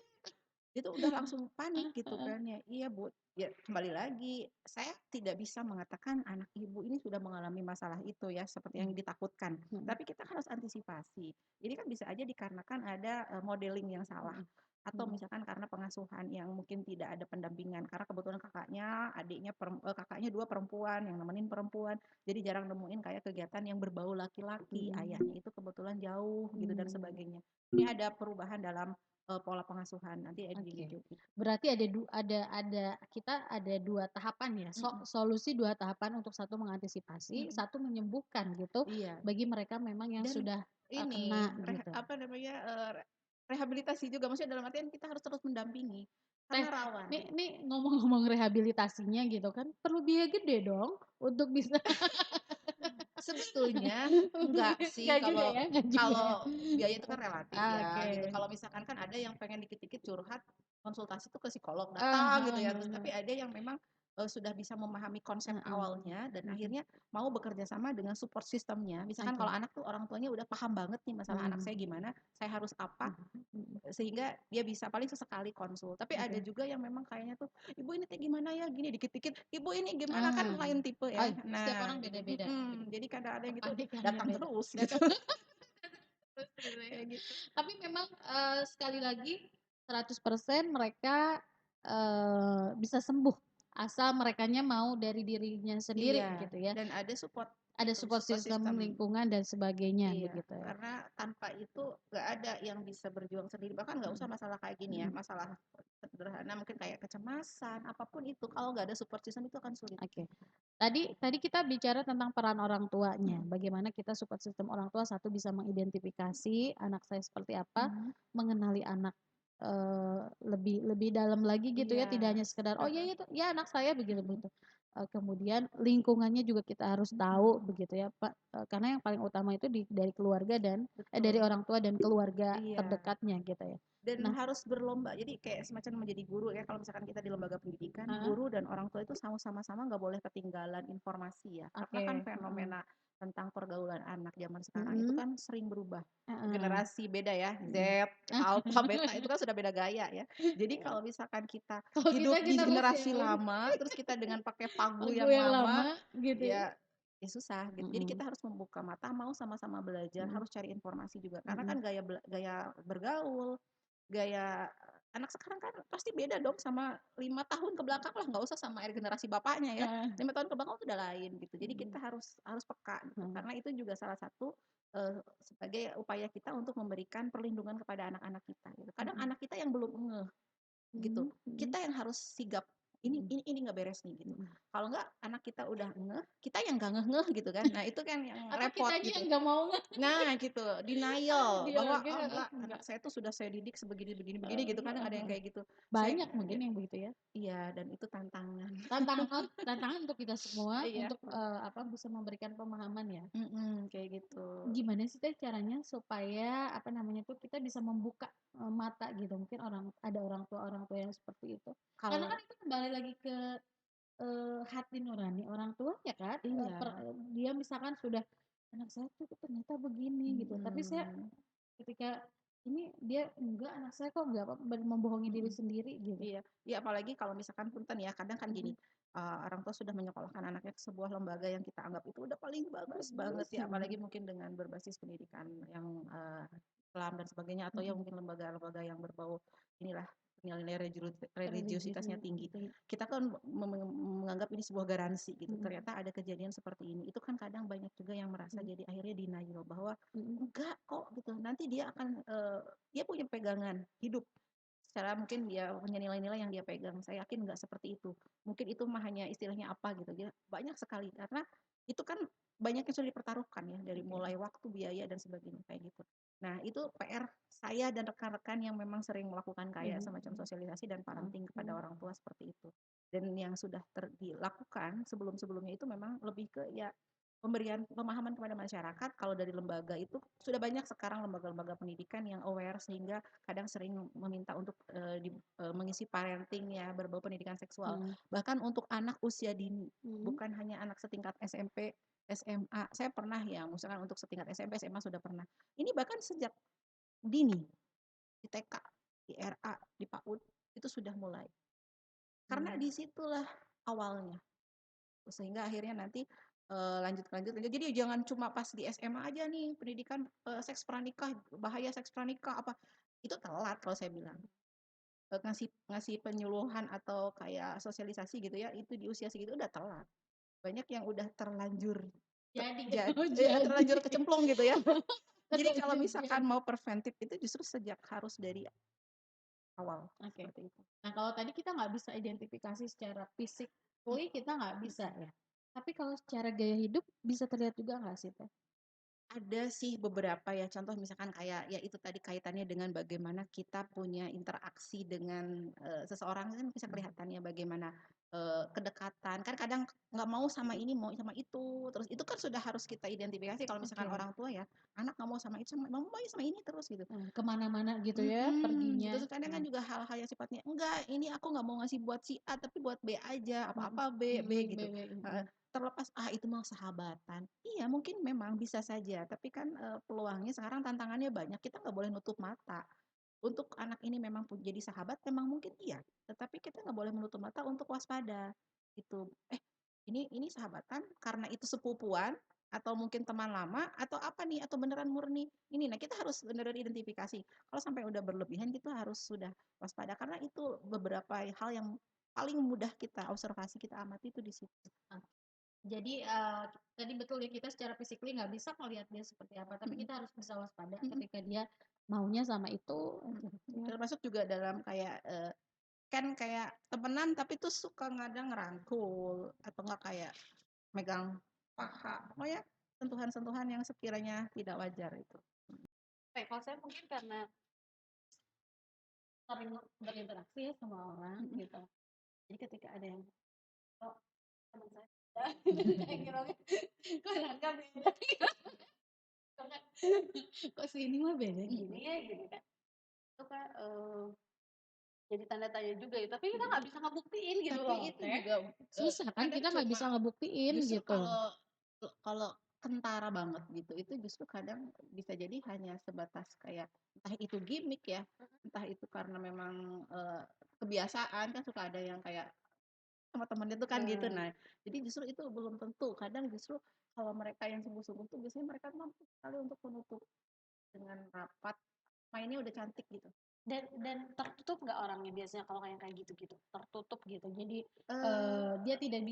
Itu udah langsung panik Heeh gitu heeh. kan ya. Iya, Bu. Ya kembali lagi, saya tidak bisa mengatakan anak Ibu ini sudah mengalami masalah itu ya, seperti yang Mmm, ditakutkan. mhm Tapi kita kan harus antisipasi. Jadi kan bisa aja dikarenakan ada modeling yang salah. mhm Atau mhm misalkan karena pengasuhan yang mungkin tidak ada pendampingan. Karena kebetulan kakaknya dua perempuan, yang nemenin perempuan. Jadi jarang nemuin kayak kegiatan yang berbau laki-laki. mhm Ayahnya itu kebetulan jauh gitu dan mmm, sebagainya. Ini ada perubahan dalam pola pengasuhan, nanti oke. gitu. Berarti ada kita ada 2 tahapan ya, Mhm, solusi 2 tahapan untuk satu mengantisipasi, mhm, satu menyembuhkan gitu, iya. bagi mereka memang yang Dan sudah, ini, kena gitu. apa namanya, rehabilitasi juga, maksudnya dalam artian kita harus terus mendampingi, Teh, karena rawan. nih ngomong-ngomong rehabilitasinya gitu kan, perlu biaya gede dong untuk bisa Sebetulnya enggak sih, enggak juga kalau ya enggak juga ya? kalau biaya itu kan relatif Oke. ya, gitu. Kalau misalkan kan ada yang pengen dikit-dikit curhat, konsultasi tuh ke psikolog, Ah datang gitu hah ya. hah Terus hah. tapi ada yang memang, sudah bisa memahami konsep Heeh. awalnya dan Mhm. akhirnya mau bekerja sama dengan support sistemnya. Misalkan kalau Oke. anak tuh orang tuanya udah paham banget nih masalah anak Mhm. saya gimana, saya harus apa, Mhm mhm. sehingga dia bisa paling sesekali konsul. Tapi ada Oke. juga yang memang kayaknya tuh, "Ibu ini teh gimana ya?" Gini dikit-dikit, "Ibu ini gimana?" Kan Ah. lain tipe Oh, ya. setiap Nah orang gitu, beda-beda gitu, jadi kadang ada yang gitu kepanikannya datang beda. terus gitu. Datang terus gitu ya. Kayak gitu. Tapi memang, sekali lagi 100% mereka, bisa sembuh, asal merekanya mau dari dirinya sendiri Iya, gitu ya. dan ada support Ada itu, support support system, system. lingkungan dan sebagainya Iya, begitu ya. karena tanpa itu nggak ada yang bisa berjuang sendiri. Bahkan nggak usah Mhm masalah kayak gini ya, mhm. masalah sederhana mungkin kayak kecemasan, apapun itu kalau nggak ada support system itu akan sulit. Oke. Tadi tadi kita bicara tentang peran orang tuanya, Mhm, bagaimana kita support system orang tua, satu bisa mengidentifikasi anak saya seperti apa, mhm. mengenali anak, lebih lebih dalam lagi gitu ya, tidak Iya, hanya sekedar, "Oh heeh, ya itu, ya anak saya," begitu mhm, begitu. Kemudian lingkungannya juga kita harus mhm, tahu begitu ya, Pak, karena yang paling utama itu dari keluarga dan dari betul, orang tua dan keluarga iya. terdekatnya gitu ya. Dan Nah harus berlomba, jadi kayak semacam menjadi guru ya, kalau misalkan kita di lembaga pendidikan, heeh, guru dan orang tua itu sama-sama nggak boleh ketinggalan informasi ya, karena oke, kan heeh, fenomena tentang pergaulan anak zaman sekarang itu mhm, kan sering berubah. heeh, Generasi beda ya, mhm. Z, Alpha, Beta itu kan sudah beda gaya ya. Jadi kalau misalkan kita Kalau kita hidup di generasi generasi yang lain, lama, terus kita dengan pakai pagu lagu yang yang lama, lama gitu ya? ya ya susah gitu. Jadi Mhm kita harus membuka mata, mau sama-sama belajar, mhm harus cari informasi juga. Karena mhm kan gaya bergaul, gaya anak sekarang kan pasti beda dong sama 5 tahun ke belakang lah, nggak usah sama generasi bapaknya ya. Heeh. 5 tahun ke belakang tuh udah lain gitu. Jadi Mhm. kita harus harus peka gitu. Mhm. Karena itu juga salah satu sebagai upaya kita untuk memberikan perlindungan kepada anak-anak kita gitu. Kadang Mhm. anak kita yang belum ngeh gitu. Mhm. Mhm. Kita yang harus sigap, Mhm. ini nggak beres nih gitu. Mhm. Kalau nggak anak kita udah ngeh, kita yang nggak ngeh-ngeh gitu kan. Nah, itu kan yang Atau repot kitanya gitu. yang nggak mau Nah, gitu, denial dia bahwa lagi oh heeh, enggak, anak enggak, saya tuh sudah saya didik sebegini begini begini gitu. heeh Kadang ada yang heeh. kayak gitu. Saya Banyak mungkin yang begitu ya. iya, dan itu tantangan. Tantangan untuk kita semua Iya, untuk, apa, bisa memberikan pemahaman ya. kayak gitu. Gimana sih Teh caranya supaya, apa namanya tuh, kita bisa membuka, mata gitu, mungkin ada orang tua yang seperti itu. Karena kan Kalau itu kembali lagi ke, hati nurani orang tua ya kan, iya, dia misalkan sudah, "Anak saya tuh ternyata begini," gitu, tapi saya mhm, ketika ini dia, "Enggak, anak saya kok enggak apa membohongi diri mhm. sendiri," gitu. Iya, iya apalagi kalau misalkan punten ya, kadang kan gini, Mhm. orang tua sudah menyekolahkan anaknya ke sebuah lembaga yang kita anggap itu udah paling bagus banget Bagus, ya, apalagi mungkin dengan berbasis pendidikan yang, Islam dan sebagainya, atau ya mhm. mungkin lembaga-lembaga yang berbau inilah, nilai-nilai religiusitasnya Religiusnya tinggi. tinggi. Kita kan menganggap ini sebuah garansi gitu, Mhm. ternyata ada kejadian seperti ini, itu kan kadang banyak juga yang merasa Mhm. jadi akhirnya denial bahwa, Mhm. "Enggak kok," gitu, nanti dia akan, dia punya pegangan hidup. Secara mungkin dia punya nilai-nilai yang dia pegang, saya yakin nggak seperti itu. Mungkin itu mah hanya istilahnya apa gitu ya, banyak sekali karena itu kan banyak yang sudah dipertaruhkan ya, dari Oke. mulai waktu, biaya, dan sebagainya kayak gitu. Nah itu PR saya dan rekan-rekan yang memang sering melakukan kayak Mhm. semacam sosialisasi dan Heeh. parenting kepada Mhm. orang tua seperti itu. Dan yang sudah dilakukan sebelum-sebelumnya itu memang lebih ke ya pemberian pemahaman kepada masyarakat. Kalau dari lembaga itu sudah banyak sekarang lembaga-lembaga pendidikan yang aware sehingga kadang sering meminta untuk mengisi parenting ya berbau pendidikan seksual. Mhm. Bahkan untuk anak usia dini, Mhm. bukan hanya anak setingkat SMP, SMA. Saya pernah ya, misalkan untuk setingkat SMP, SMA sudah pernah. Ini bahkan sejak dini, di TK, di RA, di PAUD, itu sudah mulai. Karena Mmm. disitulah awalnya. Sehingga akhirnya nanti lanjut lanjut lanjut. Jadi jangan cuma pas di SMA aja nih pendidikan seks pranikah, bahaya seks pranikah apa. Itu telat kalau saya bilang. Ngasih ngasih penyuluhan atau kayak sosialisasi gitu ya, itu di usia segitu udah telat. Banyak yang udah terlanjur Jadi oh jadi. terlanjur kecemplung gitu ya. Jadi kalau Terlanjur misalkan jadi. mau preventif itu justru sejak harus dari awal, Oke. seperti itu. Nah, kalau tadi kita nggak bisa identifikasi secara Mhm physically kita nggak bisa mhm. ya. Tapi kalau secara gaya hidup bisa terlihat juga nggak sih, Teh? Ada sih beberapa ya, contoh misalkan kayak, ya itu tadi kaitannya dengan bagaimana kita punya interaksi dengan, seseorang kan bisa Mhm. kelihatan ya bagaimana, kedekatan, kan kadang nggak mau sama ini, mau sama itu, terus itu kan sudah harus kita identifikasi kalau misalkan Oke. orang tua ya, anak nggak mau sama itu, maunya sama ini terus gitu. Ke mana-mana gitu ya Gitu, perginya. terus kadang kan Heeh. juga hal-hal yang sifatnya, "Enggak, ini aku nggak mau ngasih buat si A, tapi buat B aja, Mhm. apa-apa B, Mhm. gitu." BW, Heeh, mhm. terlepas, itu mah sahabatan." Iya, mungkin memang bisa saja, tapi kan, peluangnya sekarang tantangannya banyak, kita nggak boleh nutup mata. Untuk anak ini memang jadi sahabat memang mungkin iya, tetapi kita nggak boleh menutup mata untuk waspada, gitu. Ini sahabatan karena itu sepupuan, atau mungkin teman lama, atau apa nih, atau beneran murni ini. Nah, kita harus beneran identifikasi. Kalau sampai udah berlebihan kita harus sudah waspada, karena itu beberapa hal yang paling mudah kita observasi, kita amati itu di situ. Oke. Jadi, tadi betul ya kita secara physically nggak bisa ngelihat dia seperti apa, tapi Mhm kita harus bisa waspada mhm ketika dia maunya sama itu mhm. aja ya. Termasuk juga dalam kayak, kan kayak temenan tapi tuh suka kadang ngerangkul, atau enggak kayak megang paha, pokoknya sentuhan-sentuhan yang sekiranya tidak wajar itu. Kalau saya mungkin karena sering berinteraksi ya sama orang Mhm. gitu. Jadi ketika ada yang, "Oh, teman saya," kayak ngiranya, "Kok Rangga beda ya?" Kok si ini mah beda gini Mhm ya gitu kan. Itu kan, jadi tanda tanya juga ya, tapi kita mhm. nggak bisa ngebuktiin gitu Tapi loh, itu Teh. juga, Susah kan kadang kita nggak cuma bisa ngebuktiin justru gitu. kalau kentara banget gitu, itu justru kadang bisa jadi hanya sebatas kayak entah itu gimmick ya, entah itu karena memang, kebiasaan, kan suka ada yang kayak sama temennya tuh kan gitu. Eee, Nah, jadi justru itu belum tentu, kadang justru kalau mereka yang sungguh-sungguh tuh biasanya mereka mampu sekali untuk menutup dengan rapat, mainnya udah cantik gitu. Dan tertutup nggak orangnya biasanya kalau kayak kayak gitu-gitu? Tertutup gitu. Jadi, Eee, dia tidak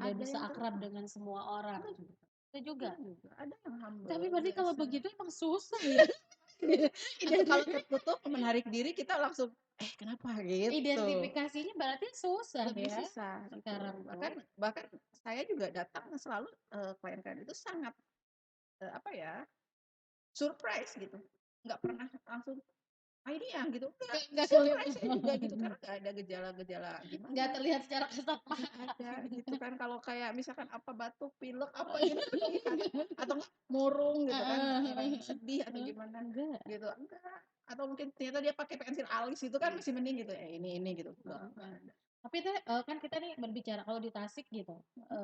ada bisa yang akrab tertutup, dengan semua orang. enggak juga Itu juga? enggak juga, ada yang Tapi humble berarti kalau biasa. begitu emang susah ya? Atau kalau Identifi tertutup menarik diri kita langsung, kenapa?" Gitu. identifikasinya berarti susah Lebih ya susah sekarang gitu. tuh? Bahkan bahkan saya juga datang selalu, klien-klien itu sangat, apa ya, surprise gitu. Nggak pernah langsung, ini yang gitu, enggak, Nggak surprise saya juga gitu, karena nggak ada gejala-gejala nggak gimana. terlihat secara kasat Nggak mata ada gitu. gitu kan, kalau kayak misalkan apa batuk, pilek, apa gitu kan kelihatan, atau enggak murung gitu kan, Heeh yang heeh sedih atau heeh. gimana Enggak. gitu, enggak. Atau mungkin ternyata dia pakai pensil alis itu kan masih mending gitu, ini gitu, Heeh enggak heeh. ada. Tapi itu, kan kita nih berbicara kalau di Tasik gitu, Mhm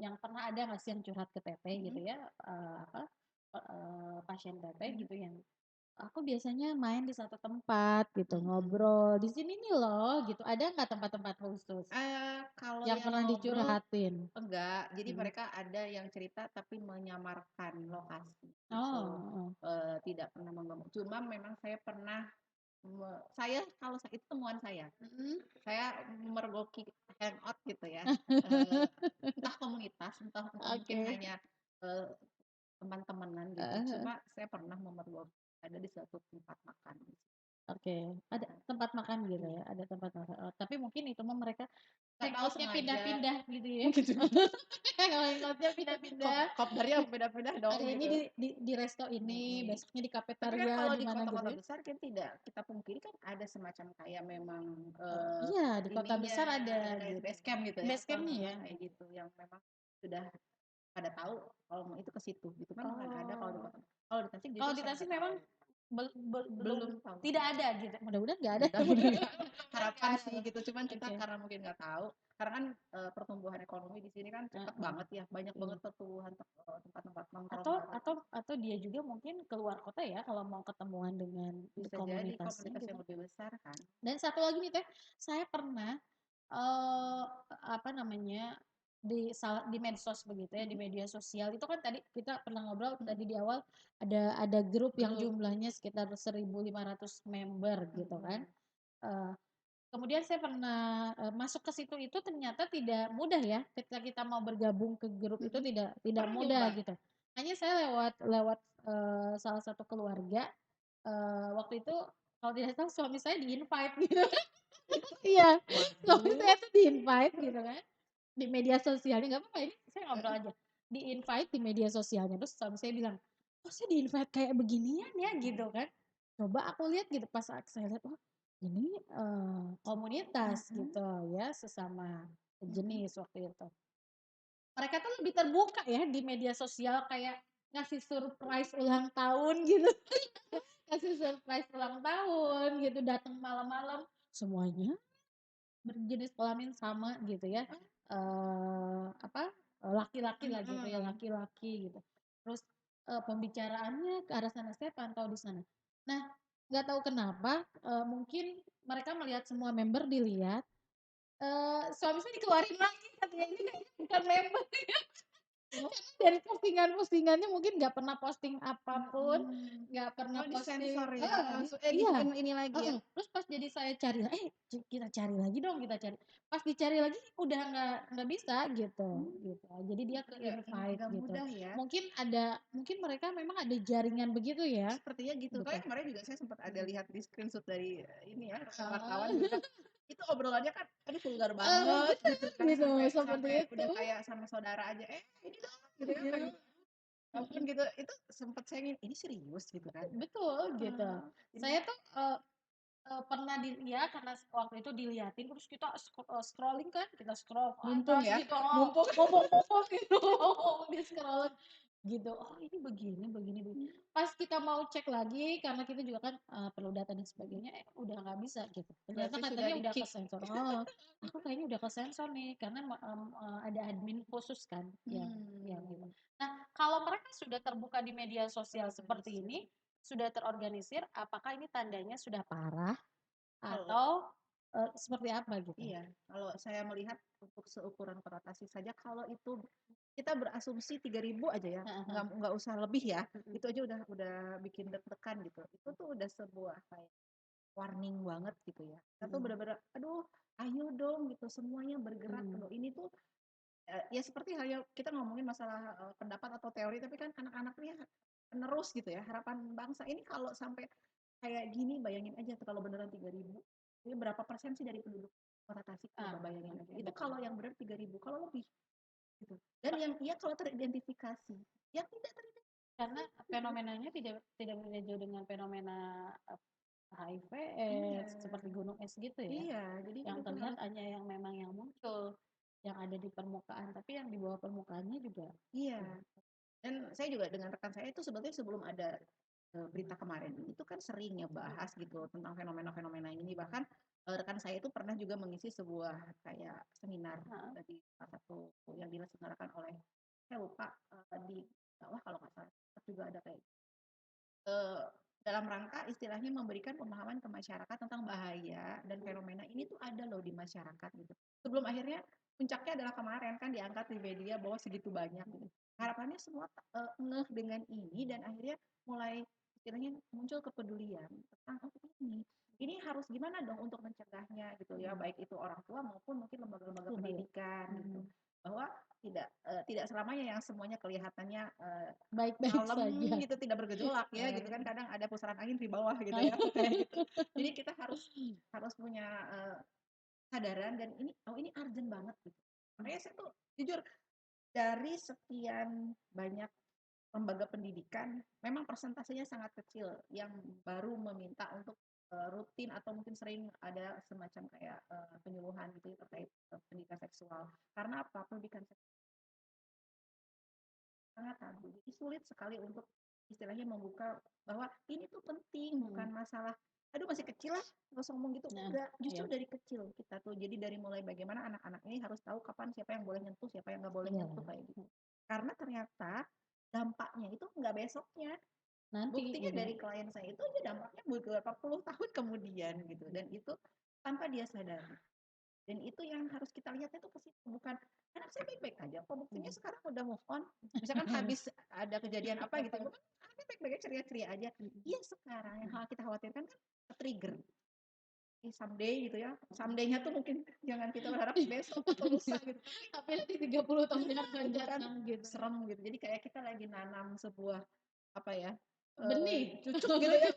yang pernah ada nggak sih yang curhat ke teteh gitu mhm ya, apa, pasien teteh mhm. gitu yang, "Aku biasanya main di satu tempat gitu, Mhm. ngobrol, di sini nih loh," gitu. Ada nggak tempat-tempat khusus Kalau yang yang pernah ngobrol dicurhatin? enggak, jadi Mhm. mereka ada yang cerita tapi menyamarkan lokasi gitu, Oh, heeh. tidak pernah cuma memang saya pernah saya kalau itu temuan saya. Mhm. Saya memergoki hangout gitu ya, eee, entah komunitas, entah mungkin Oke. hanya, eee, teman-temanan gitu, Heeh heeh. cuma saya pernah memergoki ada di suatu tempat makan. Oke. Ada Heeh, tempat makan gitu iya, ya, ada tempat makan. Oh, tapi mungkin itu mah mereka nggak tahu hangout-nya sengaja pindah-pindah gitu ya? gitu, Kalau hangout-nya pindah-pindah, kopdarnya beda-beda dong hari ini gitu. di resto ini, Mhm. besoknya di Tapi kan kafetaria, kalau di di mana gitu kota-kota ya? besar kan tidak kita pungkiri kan ada semacam kayak memang, Iya, di kota ininya, besar ada ada kayak gitu. base camp gitu ya, Base atau camp-nya ya? kayak gitu yang memang sudah pada tahu kalau mau itu ke situ gitu kan mana ada kalau di Oh, kota. Kalau di Tasik kalau jujur di saya Tasik nggak memang tahu, belum belum tahu tidak sama ada sekali. gitu, mudah-mudahan nggak ada. Mudah-mudahan nggak ada, Mudah-mudahan nggak harapan ada. sih gitu, cuman kita Oke, karena mungkin nggak tahu, karena kan, pertumbuhan ekonomi di sini kan cepet heeh, banget ya, banyak iya. banget pertumbuhan tempat-tempat nongkrong Atau baru. atau dia juga mungkin keluar kota ya kalau mau ketemuan dengan Bisa jadi komunitasnya komunitas gitu. yang lebih besar kan. Dan satu lagi nih Teh, saya pernah, apa namanya, di medsos begitu ya, di Mhm media sosial itu kan tadi kita pernah ngobrol mhm. tadi di awal ada grup yang Grup. jumlahnya sekitar 1.500 member gitu kan, Mhm. eee, kemudian saya pernah, masuk ke situ itu ternyata tidak mudah ya, ketika kita mau bergabung ke grup itu Mhm. tidak Pernah mudah nyoba? gitu. Hanya saya lewat lewat, salah satu keluarga, waktu itu kalau tidak salah suami saya di-invite gitu. Iya, suami Waduh. saya tuh di-invite gitu kan, di media sosialnya, nggak apa-apa ini saya ngobrol Heeh. aja, di-invite di media sosialnya, terus suami saya bilang, "Kok saya di-invite kayak beginian ya?" Gitu kan. Coba aku lihat gitu, pas saya lihat, oh ini, komunitas Mhm gitu ya, sesama mhm. jenis waktu itu. Mereka tuh lebih terbuka ya di media sosial kayak ngasih surprise ulang tahun gitu, ngasih surprise ulang tahun gitu, datang malam-malam, semuanya berjenis kelamin sama gitu ya, apa, laki-laki lah gitu ya, Mhm. laki-laki gitu. Terus, pembicaraannya ke arah sana, saya pantau di sana. Nah, nggak tahu kenapa, mungkin mereka melihat semua member dilihat, suami saya dikeluarin lagi katanya, "Ini kayaknya bukan member." Oh, Dari postingan-postingannya mungkin nggak pernah posting apapun, mhm. nggak pernah Oh, posting disensor ya? Langsung di iya, ini lagi ya? heeh. Terus pas jadi saya cari, kita cari lagi dong, kita cari. Pas dicari lagi udah nggak bisa gitu Mmm, gitu. Jadi dia ke-invite nggak gitu. mudah ya? Mungkin mereka memang ada jaringan begitu ya, Sepertinya gitu, gitu. kayak kemarin juga saya sempat ada Mhm. lihat di screenshot dari, ini ya, wartawan Oh, juga, itu obrolannya kan, aduh vulgar oh, banget gitu kan, gitu, sampai seperti sampai itu. udah kayak sama saudara aja, ini dong, gitu kan, Iya, lagi telepon mhm. gitu, itu sempet saya ingin, ini serius gitu kan? Betul gitu. Heeh, ini Saya tuh, pernah ya karena waktu itu diliatin terus kita scrolling kan, kita scroll ke mumpung atas ya, gitu heeh, mumpung. mumpung-mumpung gitu di-scroll gitu, oh ini begini begini begini. Pas kita mau cek lagi karena kita juga kan, perlu data dan sebagainya, udah nggak bisa gitu. Ternyata Berarti sudah katanya udah di-kick. kesensor, heeh, aku kayaknya udah kesensor nih karena ada admin khusus kan yang gitu. Mmm, Nah, kalau mereka sudah terbuka di media sosial seperti terorganisir. ini, sudah terorganisir, apakah ini tandanya sudah parah Kalau atau, seperti apa gitu? iya, kalau saya melihat untuk seukuran kota Tasik saja, kalau itu kita berasumsi 3.000 aja ya, Heeh heeh. nggak usah lebih ya, Mhm. itu aja udah bikin deg-degan gitu. Itu tuh udah sebuah kayak warning banget gitu ya. Kita tuh Mhm. bener-bener, aduh ayo dong gitu semuanya bergerak Mhm. loh. Ini tuh ya seperti halnya kita ngomongin masalah pendapat atau teori, tapi kan anak-anak nih penerus gitu ya, harapan bangsa ini kalau sampai kayak gini bayangin aja tuh kalau beneran 3.000, ini berapa persen sih dari penduduk kota Tasik, coba bayangin aja. Oke, Itu betul. kalau yang benar 3.000, kalau lebih gitu. Dan yang iya kalau teridentifikasi, yang tidak Karena teridentifikasi. fenomenanya tidak tidak berbeda jauh dengan fenomena HIV Iya, AIDS seperti gunung es gitu ya. iya, jadi Yang itu terlihat harus, hanya yang memang yang muncul, yang ada di permukaan, tapi yang di bawah permukaannya juga. iya. Dan saya juga dengan rekan saya itu sebetulnya sebelum ada berita kemarin itu kan sering ya bahas gitu tentang fenomena-fenomena ini. Bahkan rekan saya itu pernah juga mengisi sebuah kayak seminar Heeh. di salah satu yang diselenggarakan oleh, saya lupa, di bawah kalau nggak salah juga ada kayak eh, dalam rangka istilahnya memberikan pemahaman ke masyarakat tentang bahaya dan fenomena ini tuh ada loh di masyarakat gitu. Sebelum akhirnya puncaknya adalah kemarin kan diangkat di media bahwa segitu banyak gitu. Harapannya semua ngeh dengan ini dan akhirnya mulai istilahnya muncul kepedulian tentang oh, ini. Ini harus gimana dong untuk mencegahnya gitu ya, baik itu orang tua maupun mungkin lembaga-lembaga Lebay. pendidikan gitu. Mhm. Bahwa tidak selamanya yang semuanya kelihatannya Baik-baik kalem saja. gitu, tidak bergejolak ya gitu kan, Eee, kadang ada pusaran angin di bawah gitu ya, kayak gitu. Jadi kita harus harus punya kesadaran dan ini, oh ini urgent banget gitu. Makanya saya tuh jujur dari sekian banyak lembaga pendidikan, memang persentasenya sangat kecil yang baru meminta untuk rutin atau mungkin sering ada semacam kayak penyuluhan gitu ya terkait pendidikan seksual. Karena apa? Pendidikan sangat tabu. Jadi sulit sekali untuk istilahnya membuka bahwa ini tuh penting, bukan mhm. masalah aduh masih kecil lah, nggak usah ngomong gitu. Nah, Enggak, justru iya dari kecil kita tuh. Jadi dari mulai bagaimana anak-anak ini harus tahu kapan siapa yang boleh nyentuh, siapa yang nggak boleh iya. nyentuh kayak gitu. Karena ternyata dampaknya itu nggak besoknya. Nanti Buktinya gitu. dari klien saya itu aja dampaknya beberapa puluh tahun kemudian gitu. Dan itu tanpa dia sadari. Dan itu yang harus kita lihat itu ke situ, bukan anak saya baik-baik aja kok buktinya Mhm. sekarang udah move on. Misalkan habis ada kejadian apa gitu, bukan anaknya baik-baik aja ceria-ceria aja. Mhm. Iya sekarang yang hal kita khawatirkan kan trigger someday gitu ya. Someday-nya tuh mungkin jangan kita berharap besok atau lusa gitu. Tapi nanti 30 tahun yang Iya akan gitu kan datang gitu. serem gitu. Jadi kayak kita lagi nanam sebuah apa ya Benih. cucuk gitu ya.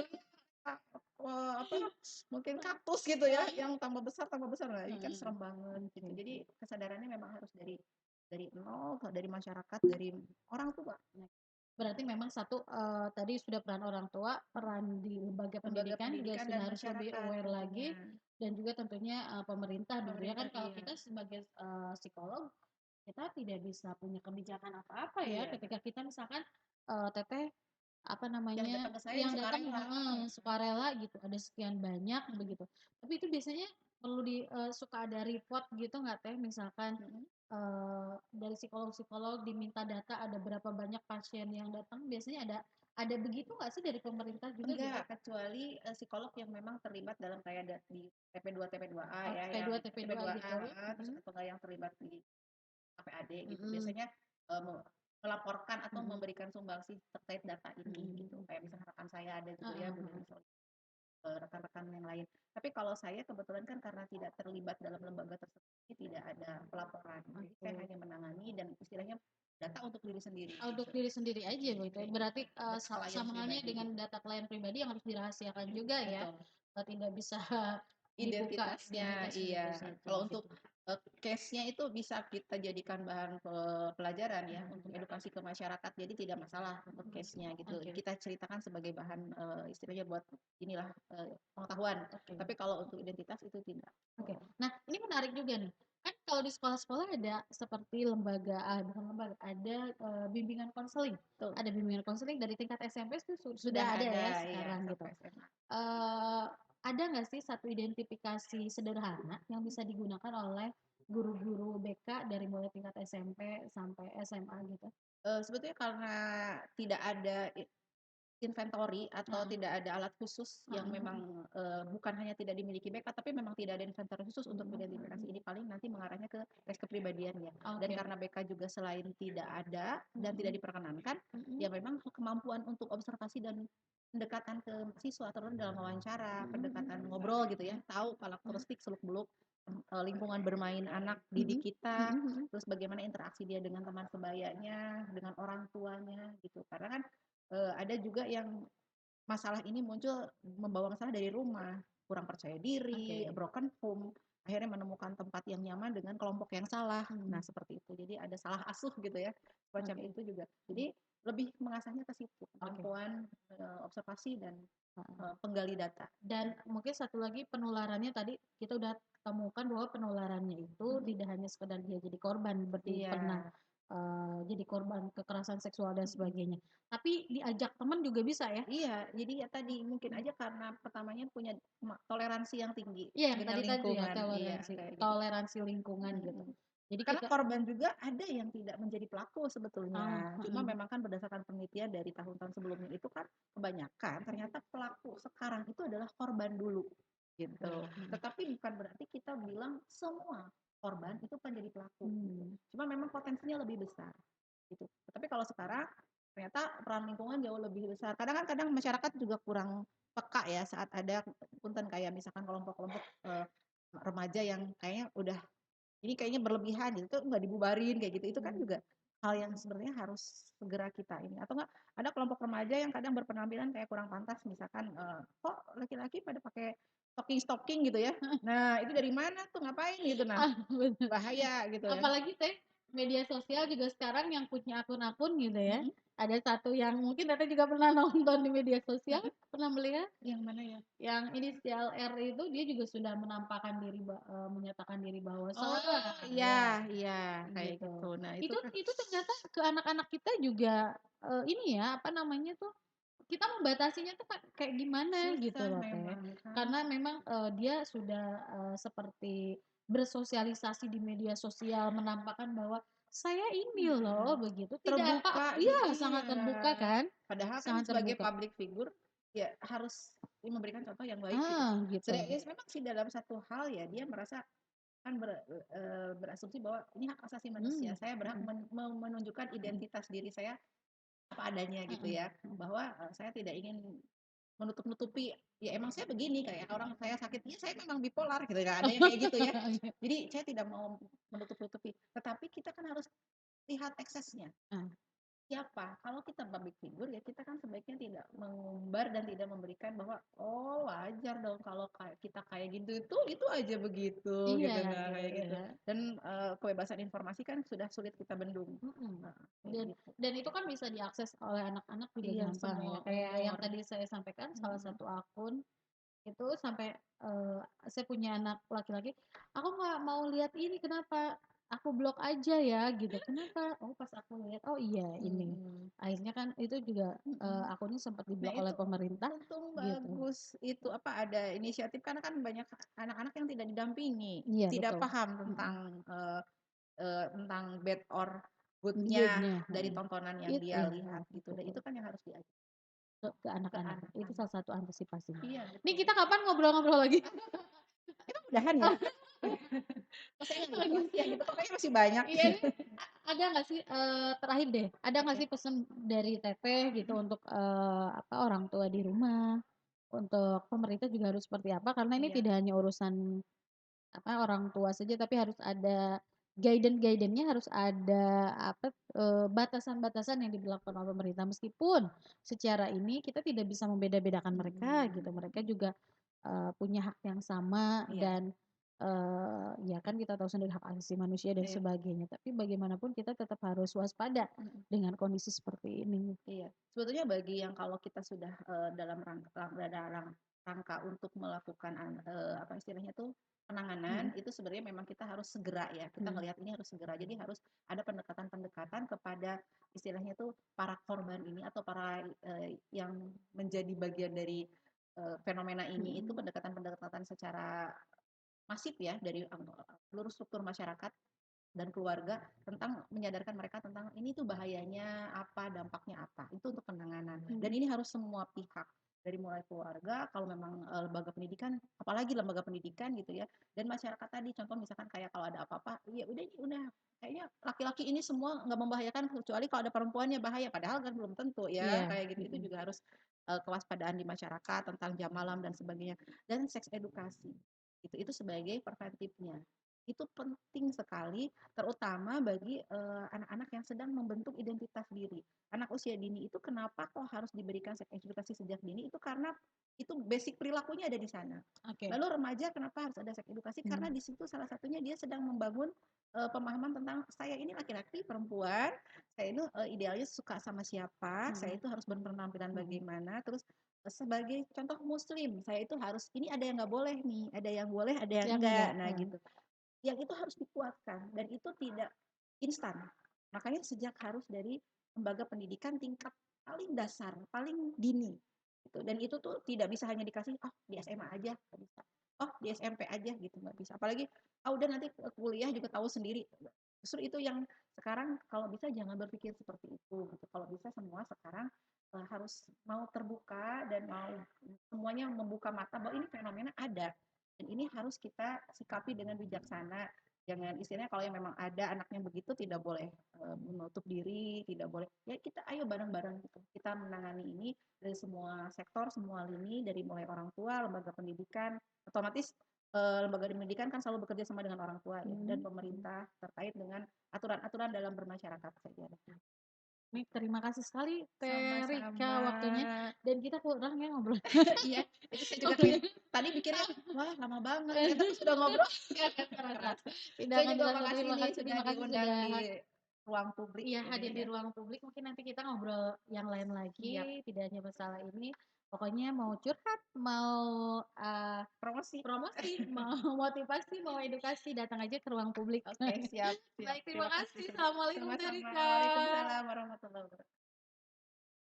Apa mungkin kaktus gitu ya yang tambah besar lah ini kan Mhm. serem banget gitu. Oke. Jadi kesadarannya memang harus dari nol, dari masyarakat, dari orang tua. Nah, berarti memang satu, tadi sudah peran orang tua, peran di lembaga Lembaga pendidikan juga pendidikan dan sudah harus lebih masyarakat aware tentunya. lagi, dan juga tentunya, pemerintah begitu ya Pemerintah kan kalau iya. kita sebagai, psikolog, kita tidak bisa punya kebijakan apa-apa ya Iya. ketika kita misalkan, teteh, apa Yang namanya, datang ke saya yang yang datang sukarela. sukarela gitu, ada sekian banyak Mm, begitu. Tapi itu biasanya perlu suka ada report gitu nggak Teh? Misalkan, mm. dari psikolog-psikolog diminta data ada berapa banyak pasien yang datang, biasanya ada begitu nggak sih dari pemerintah juga gitu? Enggak, kecuali psikolog yang memang terlibat dalam kayak di TP2 TP2A Oh, ya, yang TP2 TP2 TP2A, gitu? terus Mhm. atau enggak yang terlibat di KPAD gitu. Mhm. Biasanya melaporkan atau Mhm. memberikan sumbangsi terkait data ini gitu. Mhm. Kayak misalnya rekan saya ada gitu ya, Heeh Bu heeh. Dewi rekan-rekan yang lain. Tapi kalau saya kebetulan kan karena tidak terlibat dalam lembaga tersebut, tidak ada pelaporan. Jadi saya Oke. hanya menangani dan istilahnya data untuk diri sendiri Untuk gitu. diri sendiri aja begitu. Kayak gitu. Berarti, Data klien sama halnya pribadi. dengan data klien pribadi yang harus dirahasiakan juga ya, Betul. tidak bisa dibuka Identitasnya, identitasnya iya. itu saja Kalau untuk gitu. case-nya itu bisa kita jadikan bahan pelajaran ya untuk Mhm. edukasi ke masyarakat. Jadi tidak masalah untuk Mhm. case-nya gitu. Oke Kita ceritakan sebagai bahan istilahnya buat inilah pengetahuan. oke Tapi kalau untuk identitas itu tidak. oke. Nah, ini menarik juga nih, kan kalau di sekolah-sekolah ada seperti lembaga bukan lembaga, ada, bimbingan konseling. Betul. Ada bimbingan konseling dari tingkat SMP itu Sudah sudah ada ada ya ya sekarang gitu. sampai SMA. Eee, ada nggak sih satu identifikasi sederhana yang bisa digunakan oleh guru-guru BK dari mulai tingkat SMP sampai SMA gitu? Sebetulnya karena tidak ada inventory atau Heeh. tidak ada alat khusus yang Heeh heeh. memang, bukan hanya tidak dimiliki BK, tapi memang tidak ada inventory khusus untuk mengidentifikasi ini, paling nanti mengarahnya ke tes kepribadian ya. Dan Oke. karena BK juga selain tidak ada dan tidak Mhm. diperkenankan, Mhm. ya memang kemampuan untuk observasi dan pendekatan ke siswa, terutama dalam wawancara, Mhm pendekatan mhm. ngobrol gitu ya, tahu Mhm. karakteristik seluk-beluk, lingkungan bermain anak didik Mhm. kita, Mhm mhm. terus bagaimana interaksi dia dengan teman sebayanya, dengan orang tuanya gitu. Karena kan, ada juga yang masalah ini muncul membawa masalah dari rumah, kurang percaya diri, Oke. broken home, akhirnya menemukan tempat yang nyaman dengan kelompok yang salah. Nah, Mhm. seperti itu. Jadi ada salah asuh gitu ya, semacam Oke. itu juga. Mhm. Jadi lebih mengasahnya ke situ, Oke. kemampuan, observasi dan, Heeh. penggali data. Dan mungkin satu lagi penularannya tadi kita udah temukan bahwa penularannya itu Mhm. tidak hanya sekedar dia jadi korban, berarti Iya, pernah, jadi korban kekerasan seksual dan mhm. sebagainya. Tapi diajak teman juga bisa ya? Iya, jadi ya tadi mungkin aja karena pertamanya punya toleransi yang tinggi Iya yang dengan tadi ya lingkungan, iya toleransi kayak gitu. toleransi lingkungan gitu. Mhm. Jadi Karena kita korban juga ada yang tidak menjadi pelaku sebetulnya. Cuma heeh. memang kan berdasarkan penelitian dari tahun-tahun sebelumnya itu kan kebanyakan ternyata pelaku sekarang itu adalah korban dulu Oke, gitu. mhm. Tetapi bukan berarti kita bilang semua korban itu kan jadi pelaku gitu. Mmm. Cuma memang potensinya lebih besar gitu. Tapi kalau sekarang ternyata peran lingkungan jauh lebih besar. Kadang masyarakat juga kurang peka ya saat ada punten kayak misalkan kelompok-kelompok remaja yang kayaknya udah ini kayaknya berlebihan gitu tuh nggak dibubarin kayak gitu. Itu kan Mmm. juga hal yang sebenarnya harus segera kita ini atau enggak ada kelompok remaja yang kadang berpenampilan kayak kurang pantas misalkan, kok laki-laki pada pakai stocking gitu ya. Nah, itu dari mana tuh, ngapain gitu. Nah, Ah, bener. bahaya gitu ya. Apalagi Teh, media sosial juga sekarang yang punya akun-akun gitu ya, Mhm, ada satu yang mungkin Teteh juga pernah nonton di media sosial, heeh, pernah melihat? yang mana ya? Yang inisial R itu dia juga sudah menampakkan diri menyatakan diri bahwa Oh, iya saya iya, kayak gitu. gitu. Nah, itu kan Itu ternyata ke anak-anak kita juga, ini ya, apa namanya tuh, kita membatasinya tuh kayak gimana gitu susah loh Teh. memang kan. Karena memang, dia sudah, seperti bersosialisasi di media sosial menampakkan bahwa, "Saya ini loh," Mhm. begitu, tidak apa Terbuka iya, sangat iya. terbuka kan, Padahal kan sangat sebagai terbuka. public figure, ya harus memberikan contoh yang baik gitu. Gitu. Serius memang sih dalam satu hal ya, dia merasa kan berasumsi bahwa ini hak asasi manusia, Mmm, saya berhak mhm, menunjukkan mhm, identitas diri saya apa adanya gitu mhm, ya, mhm. bahwa, saya tidak ingin menutup-nutupi, ya emang saya begini, kayak orang saya sakit, "Iya saya memang bipolar," gitu, nggak ada yang kayak gitu ya. Jadi saya tidak mau menutup-nutupi, tetapi kita kan harus lihat eksesnya. Heeh. Siapa? Kalau kita public figure ya kita kan sebaiknya tidak mengumbar dan tidak memberikan bahwa, "Oh wajar dong kalau kayak kita kayak gitu itu aja begitu," Iya gitu. Nah gitu kayak gitu. ya, Dan, kebebasan informasi kan sudah sulit kita bendung. mhm. Heeh, kayak Dan gitu. dan itu kan bisa diakses oleh anak-anak juga Iya gampang semua ya, kayak yang umur. tadi saya sampaikan salah Mhm. satu akun itu sampai, saya punya anak laki-laki, "Aku nggak mau lihat ini, kenapa? Aku blok aja ya," gitu. "Kenapa?" "Oh pas aku lihat, oh iya ini." Mhm. Akhirnya kan itu juga, Mhm. akunnya sempat Nah diblok oleh itu pemerintah untung gitu. bagus itu apa, ada inisiatif karena kan banyak anak-anak yang tidak didampingi, Iya tidak betul, paham mhm, tentang bad or good-nya good-nya, dari heeh. tontonan yang dia Iya, lihat heeh, gitu, dan betul. itu kan yang harus diajar Ke ke anak-anak, itu anak-anak. salah satu antisipasinya. Iya Nih betul. kita kapan ngobrol-ngobrol lagi? Emang udahan ya? Kok saya nggak Lagi jelas ya gitu, kok kayaknya masih banyak. iya nih, ada nggak sih, terakhir deh, ada nggak Oke. sih pesan dari Teteh gitu untuk, apa, orang tua di rumah, untuk pemerintah juga harus seperti apa? Karena ini Iya, tidak hanya urusan, apa, orang tua saja, tapi harus ada guidance-nya harus ada, apa, batasan-batasan yang diberlakukan oleh pemerintah. Meskipun secara ini kita tidak bisa membeda-bedakan mereka gitu, mereka mhm, juga, punya hak yang sama iya, dan, ya kan kita tahu sendiri hak asasi manusia dan iya, sebagainya, tapi bagaimanapun kita tetap harus waspada mhm, dengan kondisi seperti ini. iya. Sebetulnya bagi yang kalau kita sudah, dalam rangka untuk melakukan apa istilahnya tuh, Mhm, penanganan, itu sebenarnya memang kita harus segera ya, kita mmm, ngelihat ini harus segera. Jadi harus ada pendekatan-pendekatan kepada istilahnya tuh para korban ini atau para, yang menjadi bagian dari, fenomena ini itu mhm, pendekatan-pendekatan secara masif ya dari seluruh struktur masyarakat. dan keluarga tentang menyadarkan mereka tentang ini tuh bahayanya apa, dampaknya apa. Itu untuk penanganan. Dan ini harus semua pihak dari mulai keluarga, kalau memang lembaga pendidikan, apalagi lembaga pendidikan gitu ya, dan masyarakat tadi. Contoh misalkan kayak kalau ada apa-apa, ya udah ini udah kayaknya laki-laki ini semua nggak membahayakan kecuali kalau ada perempuannya bahaya. Padahal kan belum tentu ya Iya, kayak gitu. Itu juga harus kewaspadaan di masyarakat tentang jam malam dan sebagainya. Dan seks edukasi. Itu sebagai preventifnya. Itu penting sekali terutama bagi anak-anak yang sedang membentuk identitas diri. Anak usia dini itu kenapa kok harus diberikan seks edukasi sejak dini? Itu karena itu basic perilakunya ada di sana. oke. Lalu remaja kenapa harus ada seks edukasi? Karena di situ salah satunya dia sedang membangun pemahaman tentang saya ini laki-laki, perempuan, saya itu idealnya suka sama siapa, saya itu harus berpenampilan bagaimana, terus sebagai contoh muslim, saya itu harus ini ada yang nggak boleh nih, ada yang boleh, ada yang Yang enggak. enggak, Nah, gitu yang itu harus dikuatkan dan itu tidak instan. Makanya sejak harus dari lembaga pendidikan tingkat paling dasar, paling dini. Gitu. Dan itu tuh tidak bisa hanya dikasih, oh di SMA aja, nggak bisa. Oh di SMP aja gitu, nggak bisa. Apalagi, ah udah nanti kuliah juga tahu sendiri. Justru itu yang sekarang kalau bisa jangan berpikir seperti itu. Gitu. Kalau bisa semua sekarang harus mau terbuka dan mau semuanya membuka mata bahwa ini fenomena ada dan ini harus kita sikapi dengan bijaksana. Jangan istilahnya kalau yang memang ada anaknya begitu tidak boleh menutup diri, tidak boleh. Ya kita ayo bareng-bareng gitu. Kita menangani ini dari semua sektor, semua lini dari mulai orang tua, lembaga pendidikan, otomatis lembaga pendidikan kan selalu bekerja sama dengan orang tua ya, dan pemerintah terkait dengan aturan-aturan dalam bermasyarakat saja. Baik, terima kasih sekali Teh Rika Sama-sama. waktunya dan kita kurang ya ngobrol. Iya, itu saya juga Ngobrolnya tadi pikirnya, wah lama banget, ternyata pas sudah ngobrol nggak terasa. kerasa. Tidak Saya akan juga terasa. makasih Terima nih kasih, sudah terima kasih diundang sudah di ruang publik iya ini hadir di ya. ruang publik. Mungkin nanti kita ngobrol yang lain Siap, lagi, tidak hanya masalah ini. Pokoknya mau curhat, mau promosi. promosi, mau motivasi, mau edukasi, datang aja ke ruang publik. Oke, siap, siap. Baik, terima Terima kasih kasih. sudah. Assalamualaikum Teh Sama-sama. Rika. Waalaikumsalam warahmatullahi wabarakatuh.